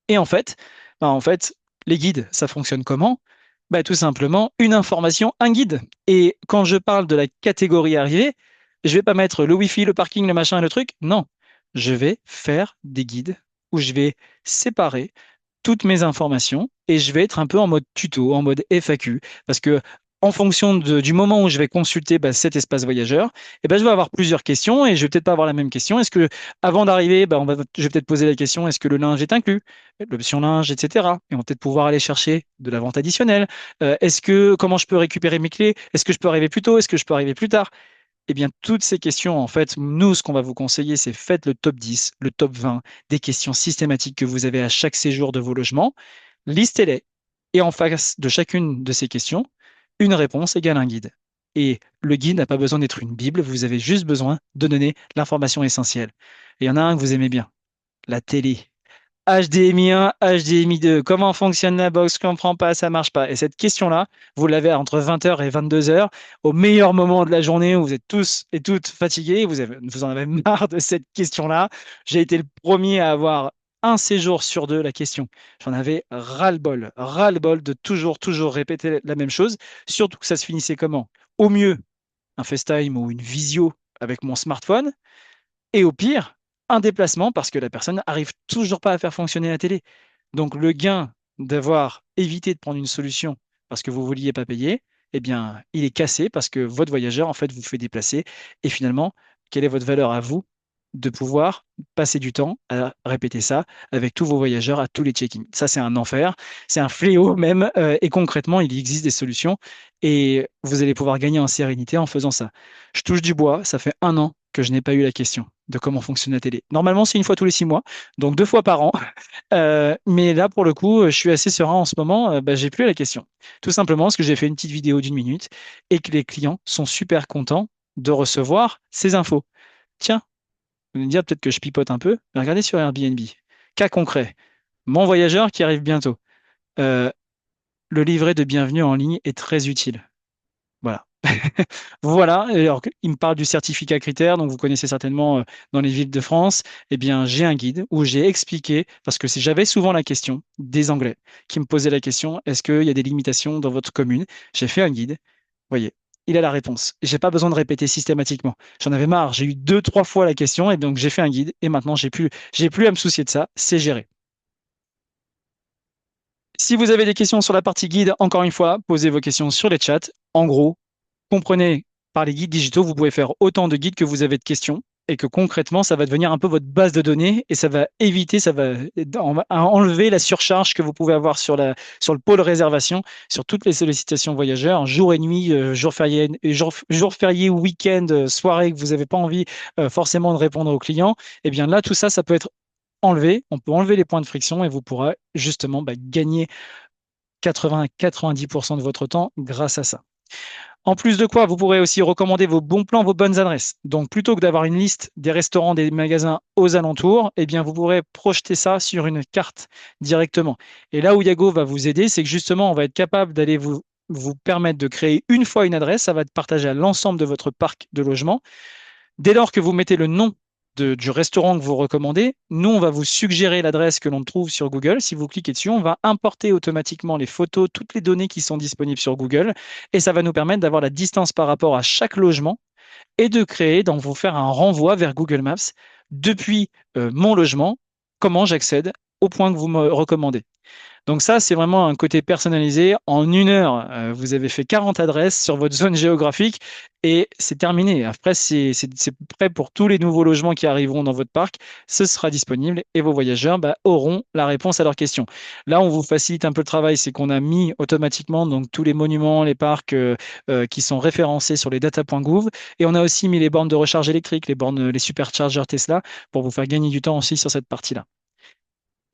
Et en fait, les guides, ça fonctionne comment? Tout simplement, une information, un guide. Et quand je parle de la catégorie arrivée, je vais pas mettre le Wi-Fi, le parking, le machin et le truc. Non, je vais faire des guides où je vais séparer toutes mes informations et je vais être un peu en mode tuto, en mode FAQ, parce que en fonction du moment où je vais consulter cet espace voyageur, je vais avoir plusieurs questions et je vais peut-être pas avoir la même question. Est-ce que avant d'arriver, je vais peut-être poser la question, est-ce que le linge est inclus, l'option linge, etc. Et on va peut-être pouvoir aller chercher de la vente additionnelle. Comment je peux récupérer mes clés? Est-ce que je peux arriver plus tôt? Est-ce que je peux arriver plus tard? Eh bien, toutes ces questions, en fait, nous, ce qu'on va vous conseiller, c'est faites le top 10, le top 20 des questions systématiques que vous avez à chaque séjour de vos logements, listez-les, et en face de chacune de ces questions, une réponse égale un guide. Et le guide n'a pas besoin d'être une Bible, vous avez juste besoin de donner l'information essentielle. Et il y en a un que vous aimez bien, la télé. HDMI 1, HDMI 2, comment fonctionne la box, je comprends pas, ça marche pas. Et cette question-là, vous l'avez entre 20h et 22h, au meilleur moment de la journée où vous êtes tous et toutes fatigués, vous en avez marre de cette question-là. J'ai été le premier à avoir un séjour sur deux la question. J'en avais ras-le-bol de toujours répéter la même chose, surtout que ça se finissait comment? Au mieux, un FaceTime ou une visio avec mon smartphone, et au pire, un déplacement parce que la personne n'arrive toujours pas à faire fonctionner la télé. Donc le gain d'avoir évité de prendre une solution parce que vous ne vouliez pas payer, eh bien, il est cassé parce que votre voyageur, en fait, vous fait déplacer. Et finalement, quelle est votre valeur à vous de pouvoir passer du temps à répéter ça avec tous vos voyageurs à tous les check-ins? Ça, c'est un enfer, c'est un fléau même. Et concrètement, il existe des solutions et vous allez pouvoir gagner en sérénité en faisant ça. Je touche du bois, ça fait un an que je n'ai pas eu la question de comment fonctionne la télé. Normalement, c'est une fois tous les 6 mois, donc 2 fois par an. Mais là, pour le coup, je suis assez serein en ce moment. Bah, j'ai plus la question. Tout simplement parce que j'ai fait une petite vidéo d'1 minute et que les clients sont super contents de recevoir ces infos. Tiens, vous allez me dire peut-être que je pipote un peu, mais regardez sur Airbnb. Cas concret. Mon voyageur qui arrive bientôt. Euh, le livret de bienvenue en ligne est très utile. Voilà. Voilà, et alors il me parle du certificat critère, donc vous connaissez certainement dans les villes de France. Eh bien, j'ai un guide où j'ai expliqué, parce que j'avais souvent la question des Anglais qui me posaient la question, est-ce qu'il y a des limitations dans votre commune? J'ai fait un guide, vous voyez, il a la réponse. J'ai pas besoin de répéter systématiquement. J'en avais marre, j'ai eu 2, 3 fois la question, et donc j'ai fait un guide, et maintenant j'ai plus à me soucier de ça, c'est géré. Si vous avez des questions sur la partie guide, encore une fois, posez vos questions sur les chats. En gros, comprenez, par les guides digitaux, vous pouvez faire autant de guides que vous avez de questions et que concrètement, ça va devenir un peu votre base de données et ça va éviter, on va enlever la surcharge que vous pouvez avoir sur le pôle réservation, sur toutes les sollicitations voyageurs, jour et nuit, jour férié, week-end, soirée que vous n'avez pas envie forcément de répondre aux clients. Eh bien là, tout ça, ça peut être enlevé. On peut enlever les points de friction et vous pourrez justement gagner 80 à 90% de votre temps grâce à ça. En plus de quoi, vous pourrez aussi recommander vos bons plans, vos bonnes adresses. Donc, plutôt que d'avoir une liste des restaurants, des magasins aux alentours, eh bien, vous pourrez projeter ça sur une carte directement. Et là où Yago va vous aider, c'est que justement, on va être capable d'aller vous permettre de créer une fois une adresse. Ça va être partagé à l'ensemble de votre parc de logements. Dès lors que vous mettez le nom du restaurant que vous recommandez, nous, on va vous suggérer l'adresse que l'on trouve sur Google. Si vous cliquez dessus, on va importer automatiquement les photos, toutes les données qui sont disponibles sur Google. Et ça va nous permettre d'avoir la distance par rapport à chaque logement et de créer, donc vous faire un renvoi vers Google Maps depuis mon logement, comment j'accède au point que vous me recommandez. Donc ça, c'est vraiment un côté personnalisé. En 1 heure, vous avez fait 40 adresses sur votre zone géographique et c'est terminé. Après, c'est prêt pour tous les nouveaux logements qui arriveront dans votre parc. Ce sera disponible et vos voyageurs auront la réponse à leurs questions. Là, on vous facilite un peu le travail, c'est qu'on a mis automatiquement donc tous les monuments, les parcs qui sont référencés sur les data.gouv et on a aussi mis les bornes de recharge électrique, les superchargers Tesla pour vous faire gagner du temps aussi sur cette partie-là.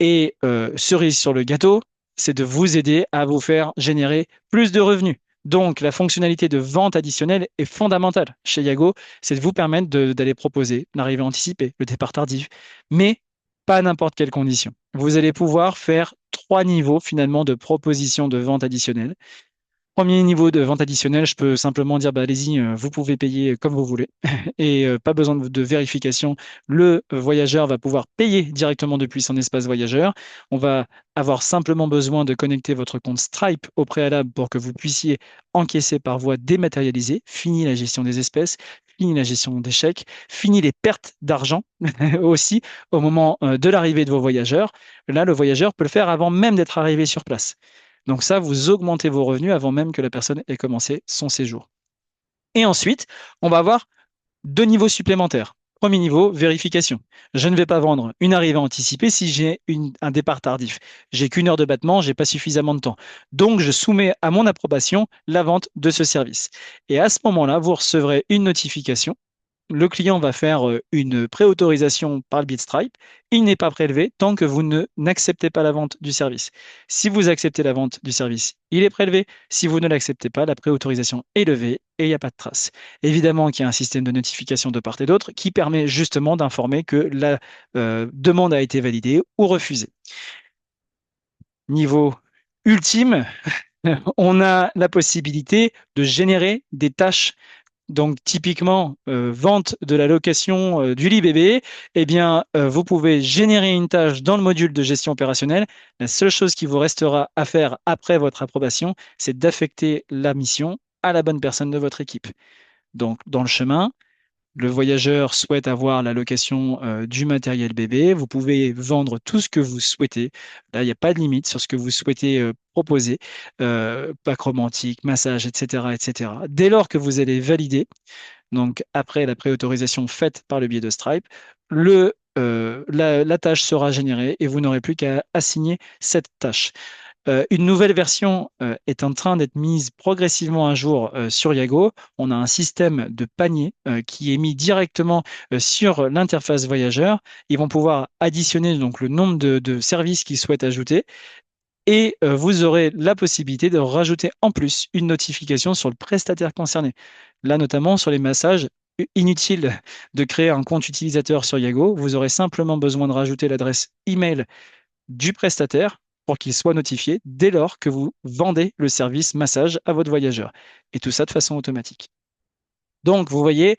Et cerise sur le gâteau, c'est de vous aider à vous faire générer plus de revenus. Donc, la fonctionnalité de vente additionnelle est fondamentale chez Yago, c'est de vous permettre d'aller proposer l'arrivée anticipée, le départ tardif, mais pas à n'importe quelle condition. Vous allez pouvoir faire 3 niveaux finalement de proposition de vente additionnelle. Premier niveau de vente additionnelle, je peux simplement dire, allez-y, vous pouvez payer comme vous voulez et pas besoin de vérification. Le voyageur va pouvoir payer directement depuis son espace voyageur. On va avoir simplement besoin de connecter votre compte Stripe au préalable pour que vous puissiez encaisser par voie dématérialisée. Fini la gestion des espèces, fini la gestion des chèques, fini les pertes d'argent aussi au moment de l'arrivée de vos voyageurs. Là, le voyageur peut le faire avant même d'être arrivé sur place. Donc ça, vous augmentez vos revenus avant même que la personne ait commencé son séjour. Et ensuite, on va avoir 2 niveaux supplémentaires. Premier niveau, vérification. Je ne vais pas vendre une arrivée anticipée si j'ai un départ tardif. J'ai qu'une heure de battement, j'ai pas suffisamment de temps. Donc, je soumets à mon approbation la vente de ce service. Et à ce moment-là, vous recevrez une notification le client va faire une préautorisation par le biais de Stripe. Il n'est pas prélevé tant que vous n'acceptez pas la vente du service. Si vous acceptez la vente du service, il est prélevé. Si vous ne l'acceptez pas, la préautorisation est levée et il n'y a pas de trace. Évidemment qu'il y a un système de notification de part et d'autre qui permet justement d'informer que la demande a été validée ou refusée. Niveau ultime, on a la possibilité de générer des tâches. Donc, typiquement, vente de la location du lit bébé, eh bien, vous pouvez générer une tâche dans le module de gestion opérationnelle. La seule chose qui vous restera à faire après votre approbation, c'est d'affecter la mission à la bonne personne de votre équipe. Donc, dans le chemin, le voyageur souhaite avoir la location du matériel bébé. Vous pouvez vendre tout ce que vous souhaitez. Là, il n'y a pas de limite sur ce que vous souhaitez proposer. Pack romantique, massage, etc., etc. Dès lors que vous allez valider, donc après la préautorisation faite par le biais de Stripe, la tâche sera générée et vous n'aurez plus qu'à assigner cette tâche. Une nouvelle version est en train d'être mise progressivement à jour sur Yago. On a un système de panier qui est mis directement sur l'interface voyageur. Ils vont pouvoir additionner donc le nombre de services qu'ils souhaitent ajouter et vous aurez la possibilité de rajouter en plus une notification sur le prestataire concerné. Là, notamment sur les massages, inutile de créer un compte utilisateur sur Yago. Vous aurez simplement besoin de rajouter l'adresse email du prestataire pour qu'il soit notifié dès lors que vous vendez le service massage à votre voyageur. Et tout ça de façon automatique. Donc, vous voyez,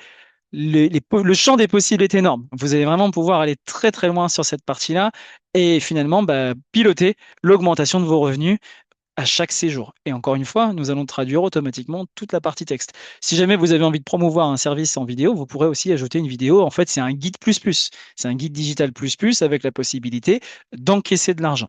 le champ des possibles est énorme. Vous allez vraiment pouvoir aller très très loin sur cette partie-là et finalement piloter l'augmentation de vos revenus à chaque séjour. Et encore une fois, nous allons traduire automatiquement toute la partie texte. Si jamais vous avez envie de promouvoir un service en vidéo, vous pourrez aussi ajouter une vidéo. En fait, c'est un guide plus plus. C'est un guide digital plus plus avec la possibilité d'encaisser de l'argent.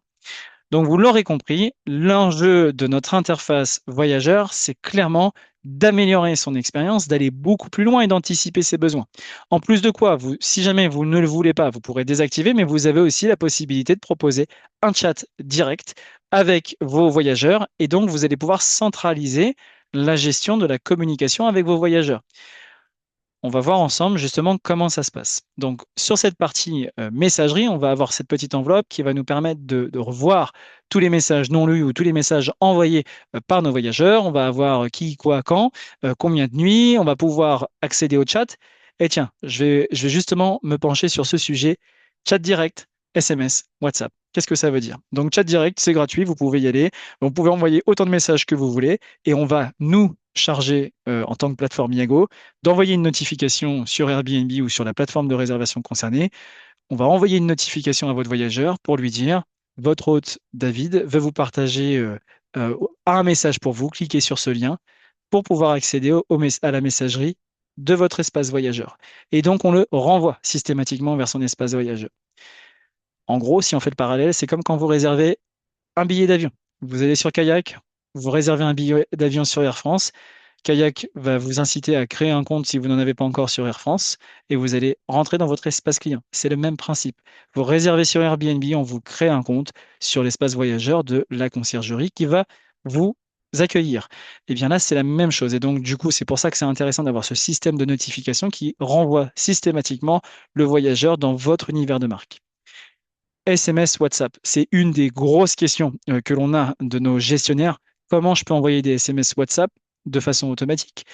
Donc, vous l'aurez compris, l'enjeu de notre interface voyageur, c'est clairement d'améliorer son expérience, d'aller beaucoup plus loin et d'anticiper ses besoins. En plus de quoi, si jamais vous ne le voulez pas, vous pourrez désactiver, mais vous avez aussi la possibilité de proposer un chat direct avec vos voyageurs et donc vous allez pouvoir centraliser la gestion de la communication avec vos voyageurs. On va voir ensemble justement comment ça se passe. Donc, sur cette partie messagerie, on va avoir cette petite enveloppe qui va nous permettre de revoir tous les messages non lus ou tous les messages envoyés par nos voyageurs. On va avoir qui, quoi, quand, combien de nuits. On va pouvoir accéder au chat. Et tiens, je vais justement me pencher sur ce sujet. Chat direct, SMS, WhatsApp. Qu'est-ce que ça veut dire? Donc, chat direct, c'est gratuit, vous pouvez y aller. Vous pouvez envoyer autant de messages que vous voulez et on va nous charger en tant que plateforme Yago d'envoyer une notification sur Airbnb ou sur la plateforme de réservation concernée. On va envoyer une notification à votre voyageur pour lui dire votre hôte David veut vous partager un message pour vous. Cliquez sur ce lien pour pouvoir accéder à la messagerie de votre espace voyageur. Et donc, on le renvoie systématiquement vers son espace voyageur. En gros, si on fait le parallèle, c'est comme quand vous réservez un billet d'avion. Vous allez sur Kayak, vous réservez un billet d'avion sur Air France. Kayak va vous inciter à créer un compte si vous n'en avez pas encore sur Air France et vous allez rentrer dans votre espace client. C'est le même principe. Vous réservez sur Airbnb, on vous crée un compte sur l'espace voyageur de la conciergerie qui va vous accueillir. Et bien là, c'est la même chose. Et donc, du coup, c'est pour ça que c'est intéressant d'avoir ce système de notification qui renvoie systématiquement le voyageur dans votre univers de marque. SMS, WhatsApp, c'est une des grosses questions que l'on a de nos gestionnaires. Comment je peux envoyer des SMS WhatsApp de façon automatique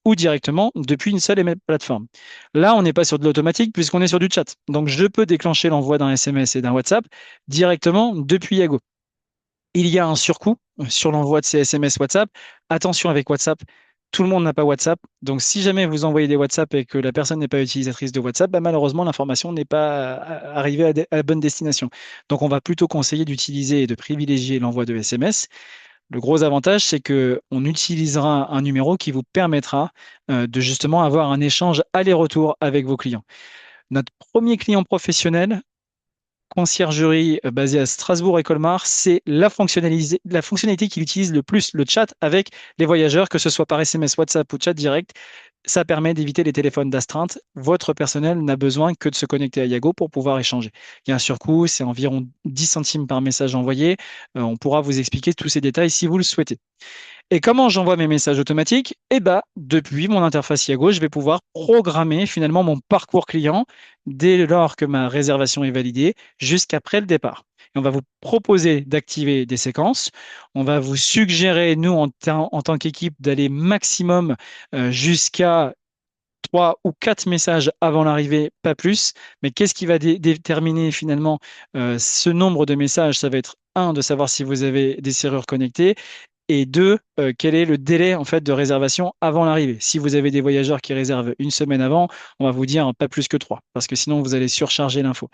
ou directement depuis une seule et même plateforme? Là, on n'est pas sur de l'automatique puisqu'on est sur du chat. Donc, je peux déclencher l'envoi d'un SMS et d'un WhatsApp directement depuis Yago. Il y a un surcoût sur l'envoi de ces SMS WhatsApp. Attention avec WhatsApp, tout le monde n'a pas WhatsApp. Donc, si jamais vous envoyez des WhatsApp et que la personne n'est pas utilisatrice de WhatsApp, malheureusement, l'information n'est pas arrivée à la bonne destination. Donc, on va plutôt conseiller d'utiliser et de privilégier l'envoi de SMS. Le gros avantage, c'est qu'on utilisera un numéro qui vous permettra de justement avoir un échange aller-retour avec vos clients. Notre premier client professionnel, conciergerie basée à Strasbourg et Colmar, c'est la fonctionnalité qu'il utilise le plus, le chat avec les voyageurs, que ce soit par SMS, WhatsApp ou chat direct. Ça permet d'éviter les téléphones d'astreinte. Votre personnel n'a besoin que de se connecter à Yago pour pouvoir échanger. Il y a un surcoût, c'est environ 10 centimes par message envoyé. On pourra vous expliquer tous ces détails si vous le souhaitez. Et comment j'envoie mes messages automatiques? Eh ben, depuis mon interface Yago, je vais pouvoir programmer finalement mon parcours client dès lors que ma réservation est validée jusqu'après le départ. Et on va vous proposer d'activer des séquences. On va vous suggérer, nous, en tant qu'équipe, d'aller maximum jusqu'à 3 ou 4 messages avant l'arrivée, pas plus. Mais qu'est-ce qui va déterminer finalement ce nombre de messages? Ça va être un, de savoir si vous avez des serrures connectées et deux, quel est le délai en fait de réservation avant l'arrivée. Si vous avez des voyageurs qui réservent une semaine avant, on va vous dire pas plus que 3, parce que sinon vous allez surcharger l'info.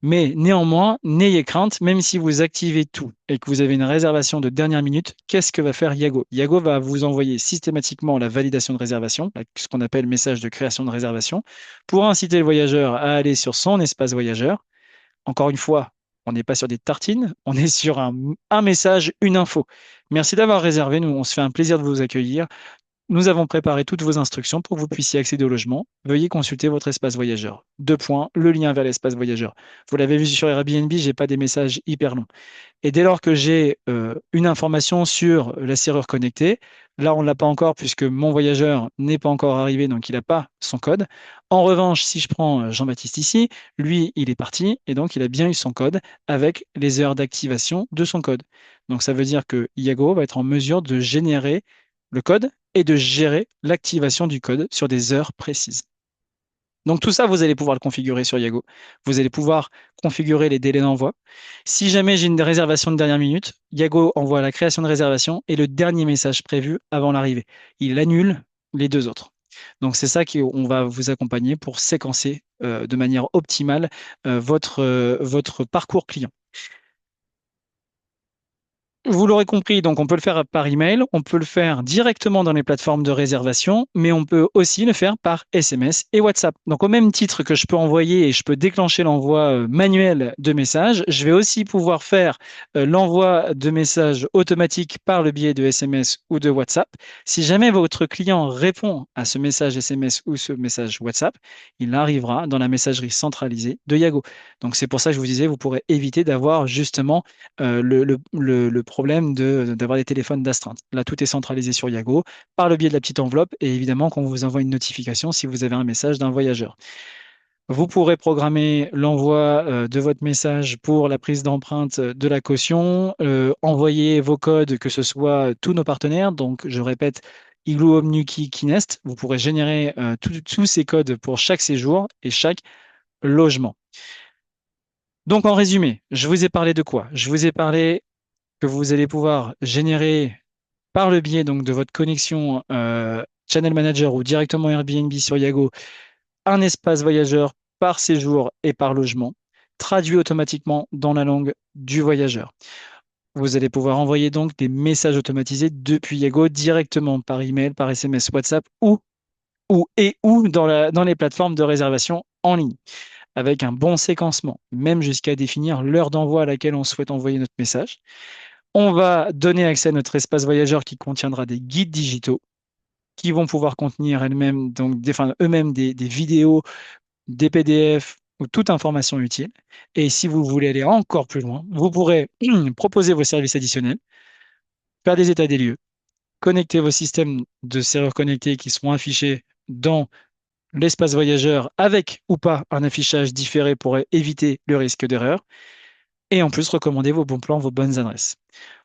Mais néanmoins, n'ayez crainte, même si vous activez tout et que vous avez une réservation de dernière minute, qu'est-ce que va faire Yago? Yago va vous envoyer systématiquement la validation de réservation, ce qu'on appelle message de création de réservation, pour inciter le voyageur à aller sur son espace voyageur. Encore une fois, on n'est pas sur des tartines, on est sur un message, une info. Merci d'avoir réservé, nous, on se fait un plaisir de vous accueillir. Nous avons préparé toutes vos instructions pour que vous puissiez accéder au logement. Veuillez consulter votre espace voyageur. Deux points, le lien vers l'espace voyageur. Vous l'avez vu sur Airbnb, j'ai pas des messages hyper longs. Et dès lors que j'ai une information sur la serrure connectée, là on ne l'a pas encore puisque mon voyageur n'est pas encore arrivé, donc il n'a pas son code. En revanche, si je prends Jean-Baptiste ici, lui il est parti et donc il a bien eu son code avec les heures d'activation de son code. Donc ça veut dire que Iago va être en mesure de générer le code et de gérer l'activation du code sur des heures précises. Donc tout ça, vous allez pouvoir le configurer sur Yago. Vous allez pouvoir configurer les délais d'envoi. Si jamais j'ai une réservation de dernière minute, Yago envoie la création de réservation et le dernier message prévu avant l'arrivée. Il annule les deux autres. Donc c'est ça qu'on va vous accompagner pour séquencer de manière optimale votre parcours client. Vous l'aurez compris, donc on peut le faire par email, on peut le faire directement dans les plateformes de réservation, mais on peut aussi le faire par SMS et WhatsApp. Donc au même titre que je peux envoyer et je peux déclencher l'envoi manuel de messages, je vais aussi pouvoir faire l'envoi de messages automatiques par le biais de SMS ou de WhatsApp. Si jamais votre client répond à ce message SMS ou ce message WhatsApp, il arrivera dans la messagerie centralisée de Yago. Donc c'est pour ça que je vous disais, vous pourrez éviter d'avoir justement le problème d'avoir des téléphones d'astreinte. Là, tout est centralisé sur Yago par le biais de la petite enveloppe et évidemment qu'on vous envoie une notification si vous avez un message d'un voyageur. Vous pourrez programmer l'envoi de votre message pour la prise d'empreinte de la caution, envoyer vos codes, que ce soit tous nos partenaires. Donc, je répète, Igloo, Omnuki, Kinest. Vous pourrez générer tous ces codes pour chaque séjour et chaque logement. Donc, en résumé, je vous ai parlé de quoi? Je vous ai parlé que vous allez pouvoir générer par le biais donc de votre connexion Channel Manager ou directement Airbnb sur Yago un espace voyageur par séjour et par logement, traduit automatiquement dans la langue du voyageur. Vous allez pouvoir envoyer donc des messages automatisés depuis Yago directement par email, par SMS, WhatsApp ou dans les plateformes de réservation en ligne, avec un bon séquencement, même jusqu'à définir l'heure d'envoi à laquelle on souhaite envoyer notre message. On va donner accès à notre espace voyageur qui contiendra des guides digitaux qui vont pouvoir contenir elles-mêmes, donc eux-mêmes des vidéos, des PDF ou toute information utile. Et si vous voulez aller encore plus loin, vous pourrez proposer vos services additionnels, faire des états des lieux, connecter vos systèmes de serveurs connectés qui seront affichés dans l'espace voyageur avec ou pas un affichage différé pour éviter le risque d'erreur. Et en plus, recommander vos bons plans, vos bonnes adresses.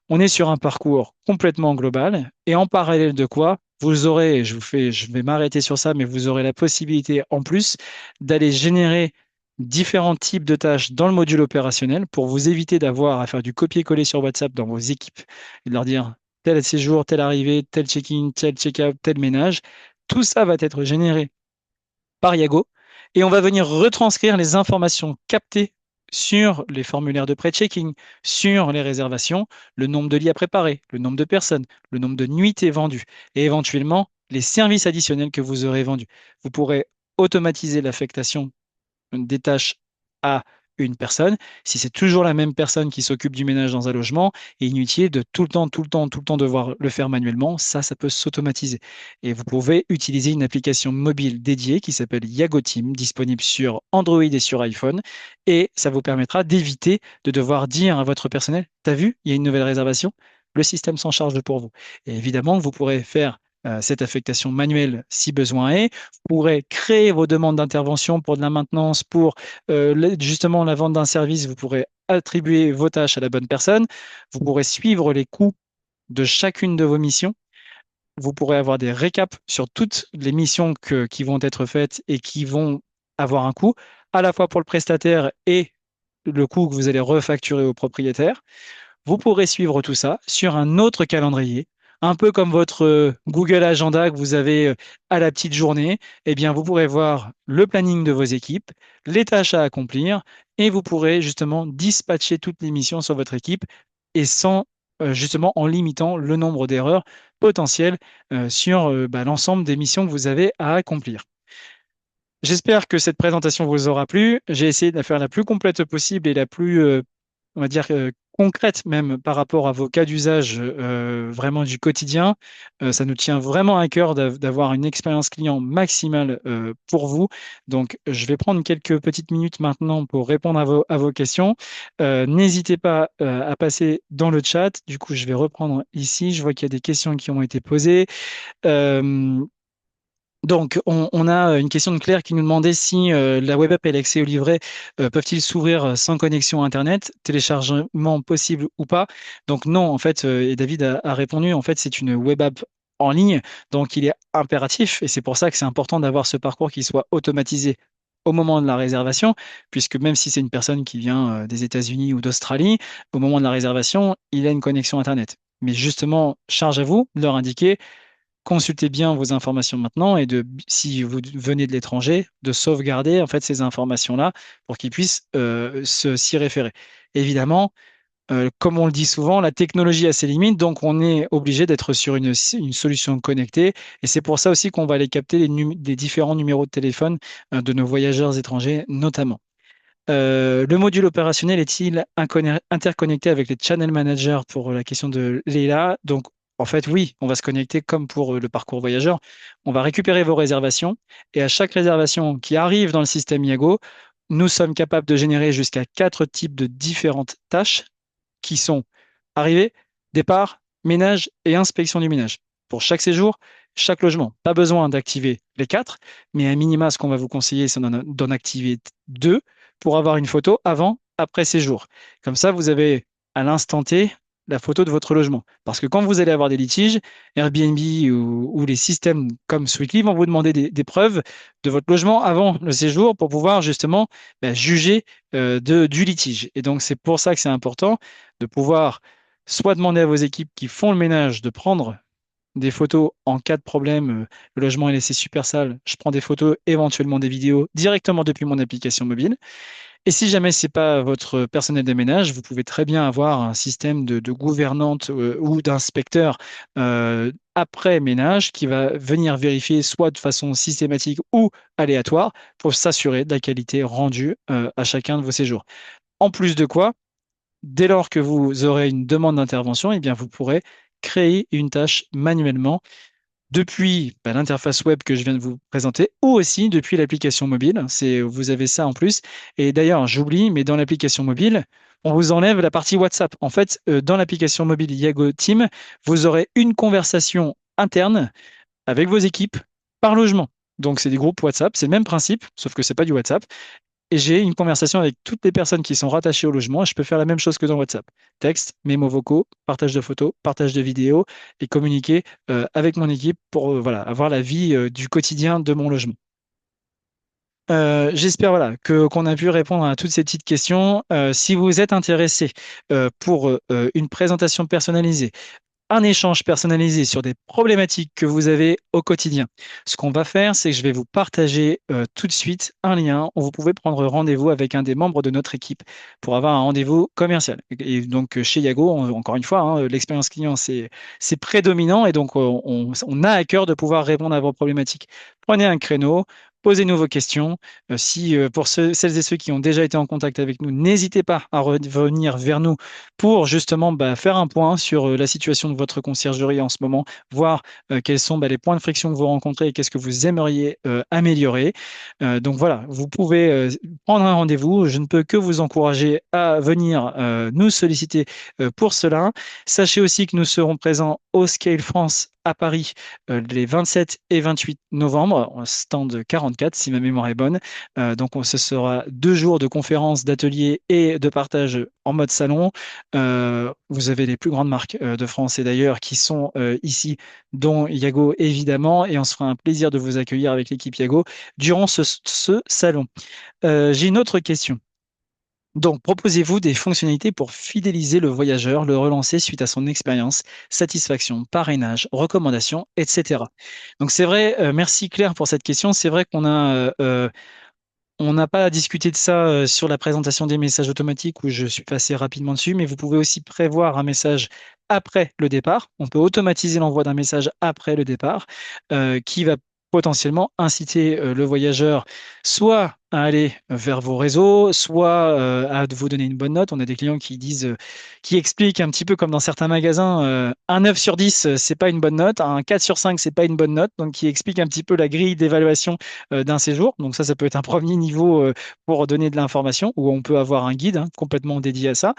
On est sur un parcours complètement global et en parallèle de quoi vous aurez, je vais m'arrêter sur ça, mais vous aurez la possibilité en plus d'aller générer différents types de tâches dans le module opérationnel pour vous éviter d'avoir à faire du copier-coller sur WhatsApp dans vos équipes et de leur dire tel séjour, telle arrivée, tel check-in, tel check-out, tel ménage. Tout ça va être généré par Yago et on va venir retranscrire les informations captées sur les formulaires de pré-checking, sur les réservations, le nombre de lits à préparer, le nombre de personnes, le nombre de nuitées vendues et éventuellement les services additionnels que vous aurez vendus. Vous pourrez automatiser l'affectation des tâches à une personne. Si c'est toujours la même personne qui s'occupe du ménage dans un logement, et inutile de tout le temps devoir le faire manuellement, ça peut s'automatiser. Et vous pouvez utiliser une application mobile dédiée qui s'appelle Yago Team, disponible sur Android et sur iPhone, et ça vous permettra d'éviter de devoir dire à votre personnel, t'as vu, il y a une nouvelle réservation, le système s'en charge pour vous. Et évidemment, vous pourrez faire cette affectation manuelle si besoin est. Vous pourrez créer vos demandes d'intervention pour de la maintenance, pour justement la vente d'un service. Vous pourrez attribuer vos tâches à la bonne personne. Vous pourrez suivre les coûts de chacune de vos missions. Vous pourrez avoir des récaps sur toutes les missions qui vont être faites et qui vont avoir un coût, à la fois pour le prestataire et le coût que vous allez refacturer au propriétaire. Vous pourrez suivre tout ça sur un autre calendrier, un peu comme votre Google Agenda que vous avez à la petite journée. Eh bien, vous pourrez voir le planning de vos équipes, les tâches à accomplir, et vous pourrez justement dispatcher toutes les missions sur votre équipe et sans justement en limitant le nombre d'erreurs potentielles sur l'ensemble des missions que vous avez à accomplir. J'espère que cette présentation vous aura plu. J'ai essayé de la faire la plus complète possible et la plus, on va dire, concrète même par rapport à vos cas d'usage vraiment du quotidien. Ça nous tient vraiment à cœur d'avoir une expérience client maximale pour vous. Donc, je vais prendre quelques petites minutes maintenant pour répondre à vos questions. N'hésitez pas à passer dans le chat. Du coup, je vais reprendre ici. Je vois qu'il y a des questions qui ont été posées. Euh, donc, on a une question de Claire qui nous demandait si la web app et l'accès au livret peuvent-ils s'ouvrir sans connexion Internet, téléchargement possible ou pas. Donc non, en fait, et David a répondu, en fait, c'est une web app en ligne, donc il est impératif, et c'est pour ça que c'est important d'avoir ce parcours qui soit automatisé au moment de la réservation, puisque même si c'est une personne qui vient des États-Unis ou d'Australie, au moment de la réservation, il a une connexion Internet. Mais justement, charge à vous de leur indiquer consultez bien vos informations maintenant et si vous venez de l'étranger, de sauvegarder en fait ces informations-là pour qu'ils puissent s'y référer. Évidemment, comme on le dit souvent, la technologie a ses limites, donc on est obligé d'être sur une solution connectée et c'est pour ça aussi qu'on va aller capter les différents numéros de téléphone de nos voyageurs étrangers notamment. Le module opérationnel est-il interconnecté avec les channel managers pour la question de Leila? Donc, en fait, oui, on va se connecter comme pour le parcours voyageur. On va récupérer vos réservations et à chaque réservation qui arrive dans le système Iago, nous sommes capables de générer jusqu'à 4 types de différentes tâches qui sont arrivée, départ, ménage et inspection du ménage. Pour chaque séjour, chaque logement. Pas besoin d'activer les 4, mais à minima, ce qu'on va vous conseiller, c'est d'en activer 2 pour avoir une photo avant, après séjour. Comme ça, vous avez à l'instant T la photo de votre logement. Parce que quand vous allez avoir des litiges, Airbnb ou les systèmes comme Sweetly vont vous demander des preuves de votre logement avant le séjour pour pouvoir justement juger du litige. Et donc, c'est pour ça que c'est important de pouvoir soit demander à vos équipes qui font le ménage de prendre des photos en cas de problème, le logement est laissé super sale, je prends des photos, éventuellement des vidéos directement depuis mon application mobile. Et si jamais c'est pas votre personnel de ménage, vous pouvez très bien avoir un système de gouvernante ou d'inspecteur après ménage qui va venir vérifier soit de façon systématique ou aléatoire pour s'assurer de la qualité rendue à chacun de vos séjours. En plus de quoi, dès lors que vous aurez une demande d'intervention, eh bien, vous pourrez créer une tâche manuellement depuis l'interface web que je viens de vous présenter ou aussi depuis l'application mobile. Vous avez ça en plus. Et d'ailleurs, j'oublie, mais dans l'application mobile, on vous enlève la partie WhatsApp. En fait, dans l'application mobile Yago Team, vous aurez une conversation interne avec vos équipes par logement. Donc, c'est des groupes WhatsApp, c'est le même principe, sauf que c'est pas du WhatsApp et j'ai une conversation avec toutes les personnes qui sont rattachées au logement. Je peux faire la même chose que dans WhatsApp. Texte, mémos vocaux, partage de photos, partage de vidéos et communiquer avec mon équipe pour voilà, avoir la vie du quotidien de mon logement. J'espère voilà, qu'on a pu répondre à toutes ces petites questions. Si vous êtes intéressé pour une présentation personnalisée, un échange personnalisé sur des problématiques que vous avez au quotidien. Ce qu'on va faire, c'est que je vais vous partager tout de suite un lien où vous pouvez prendre rendez-vous avec un des membres de notre équipe pour avoir un rendez-vous commercial. Et donc chez Yago, encore une fois, hein, l'expérience client, c'est prédominant et donc on a à cœur de pouvoir répondre à vos problématiques. Prenez un créneau. Posez-nous vos questions. Si pour celles et ceux qui ont déjà été en contact avec nous, n'hésitez pas à revenir vers nous pour justement faire un point sur la situation de votre conciergerie en ce moment, voir quels sont les points de friction que vous rencontrez et qu'est-ce que vous aimeriez améliorer. Donc voilà, vous pouvez prendre un rendez-vous. Je ne peux que vous encourager à venir nous solliciter pour cela. Sachez aussi que nous serons présents au Scale France à Paris les 27 et 28 novembre, en stand 44 si ma mémoire est bonne. Donc ce sera 2 jours de conférences, d'ateliers et de partage en mode salon. Vous avez les plus grandes marques de France et d'ailleurs qui sont ici, dont Yago évidemment, et on se fera un plaisir de vous accueillir avec l'équipe Yago durant ce salon. J'ai une autre question. Donc, proposez-vous des fonctionnalités pour fidéliser le voyageur, le relancer suite à son expérience, satisfaction, parrainage, recommandations, etc. Donc, c'est vrai, merci Claire pour cette question. C'est vrai on n'a pas discuté de ça sur la présentation des messages automatiques où je suis passé rapidement dessus, mais vous pouvez aussi prévoir un message après le départ. On peut automatiser l'envoi d'un message après le départ qui va potentiellement inciter le voyageur soit à aller vers vos réseaux, soit à vous donner une bonne note. On a des clients qui disent, qui expliquent un petit peu comme dans certains magasins, un 9 sur 10, c'est pas une bonne note, un 4 sur 5, c'est pas une bonne note. Donc, qui expliquent un petit peu la grille d'évaluation d'un séjour. Donc ça peut être un premier niveau pour donner de l'information, où on peut avoir un guide complètement dédié à ça.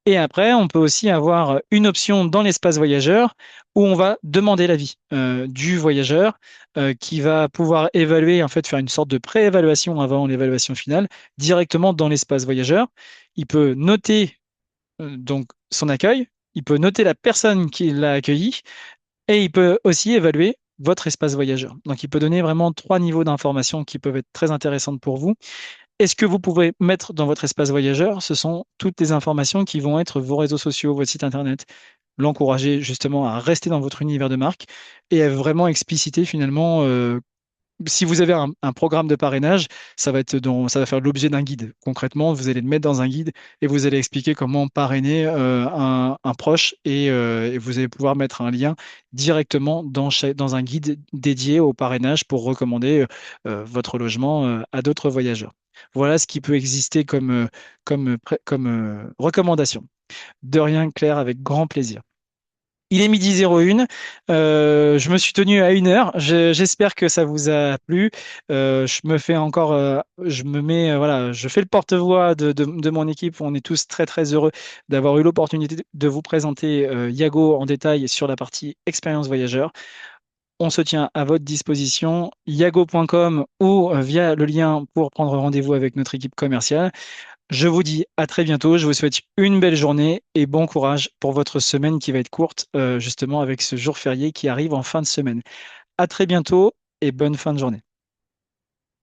Et après, on peut aussi avoir une option dans l'espace voyageur où on va demander l'avis du voyageur qui va pouvoir évaluer, en fait, faire une sorte de pré-évaluation avant l'évaluation finale directement dans l'espace voyageur. Il peut noter donc son accueil, il peut noter la personne qui l'a accueilli et il peut aussi évaluer votre espace voyageur. Donc, il peut donner vraiment 3 niveaux d'information qui peuvent être très intéressantes pour vous. Et ce que vous pouvez mettre dans votre espace voyageur, ce sont toutes les informations qui vont être vos réseaux sociaux, votre site internet, l'encourager justement à rester dans votre univers de marque et à vraiment expliciter finalement si vous avez un programme de parrainage, ça va faire l'objet d'un guide. Concrètement, vous allez le mettre dans un guide et vous allez expliquer comment parrainer un proche et vous allez pouvoir mettre un lien directement dans un guide dédié au parrainage pour recommander votre logement à d'autres voyageurs. Voilà ce qui peut exister comme recommandation. De rien, Claire, avec grand plaisir. Il est midi 01. Je me suis tenu à 1 heure. J'espère que ça vous a plu. Je me fais encore, je me mets, voilà, je fais le porte-voix de mon équipe. On est tous très très heureux d'avoir eu l'opportunité de vous présenter Yago en détail sur la partie expérience voyageur. On se tient à votre disposition, yago.com ou via le lien pour prendre rendez-vous avec notre équipe commerciale. Je vous dis à très bientôt. Je vous souhaite une belle journée et bon courage pour votre semaine qui va être courte, justement avec ce jour férié qui arrive en fin de semaine. À très bientôt et bonne fin de journée.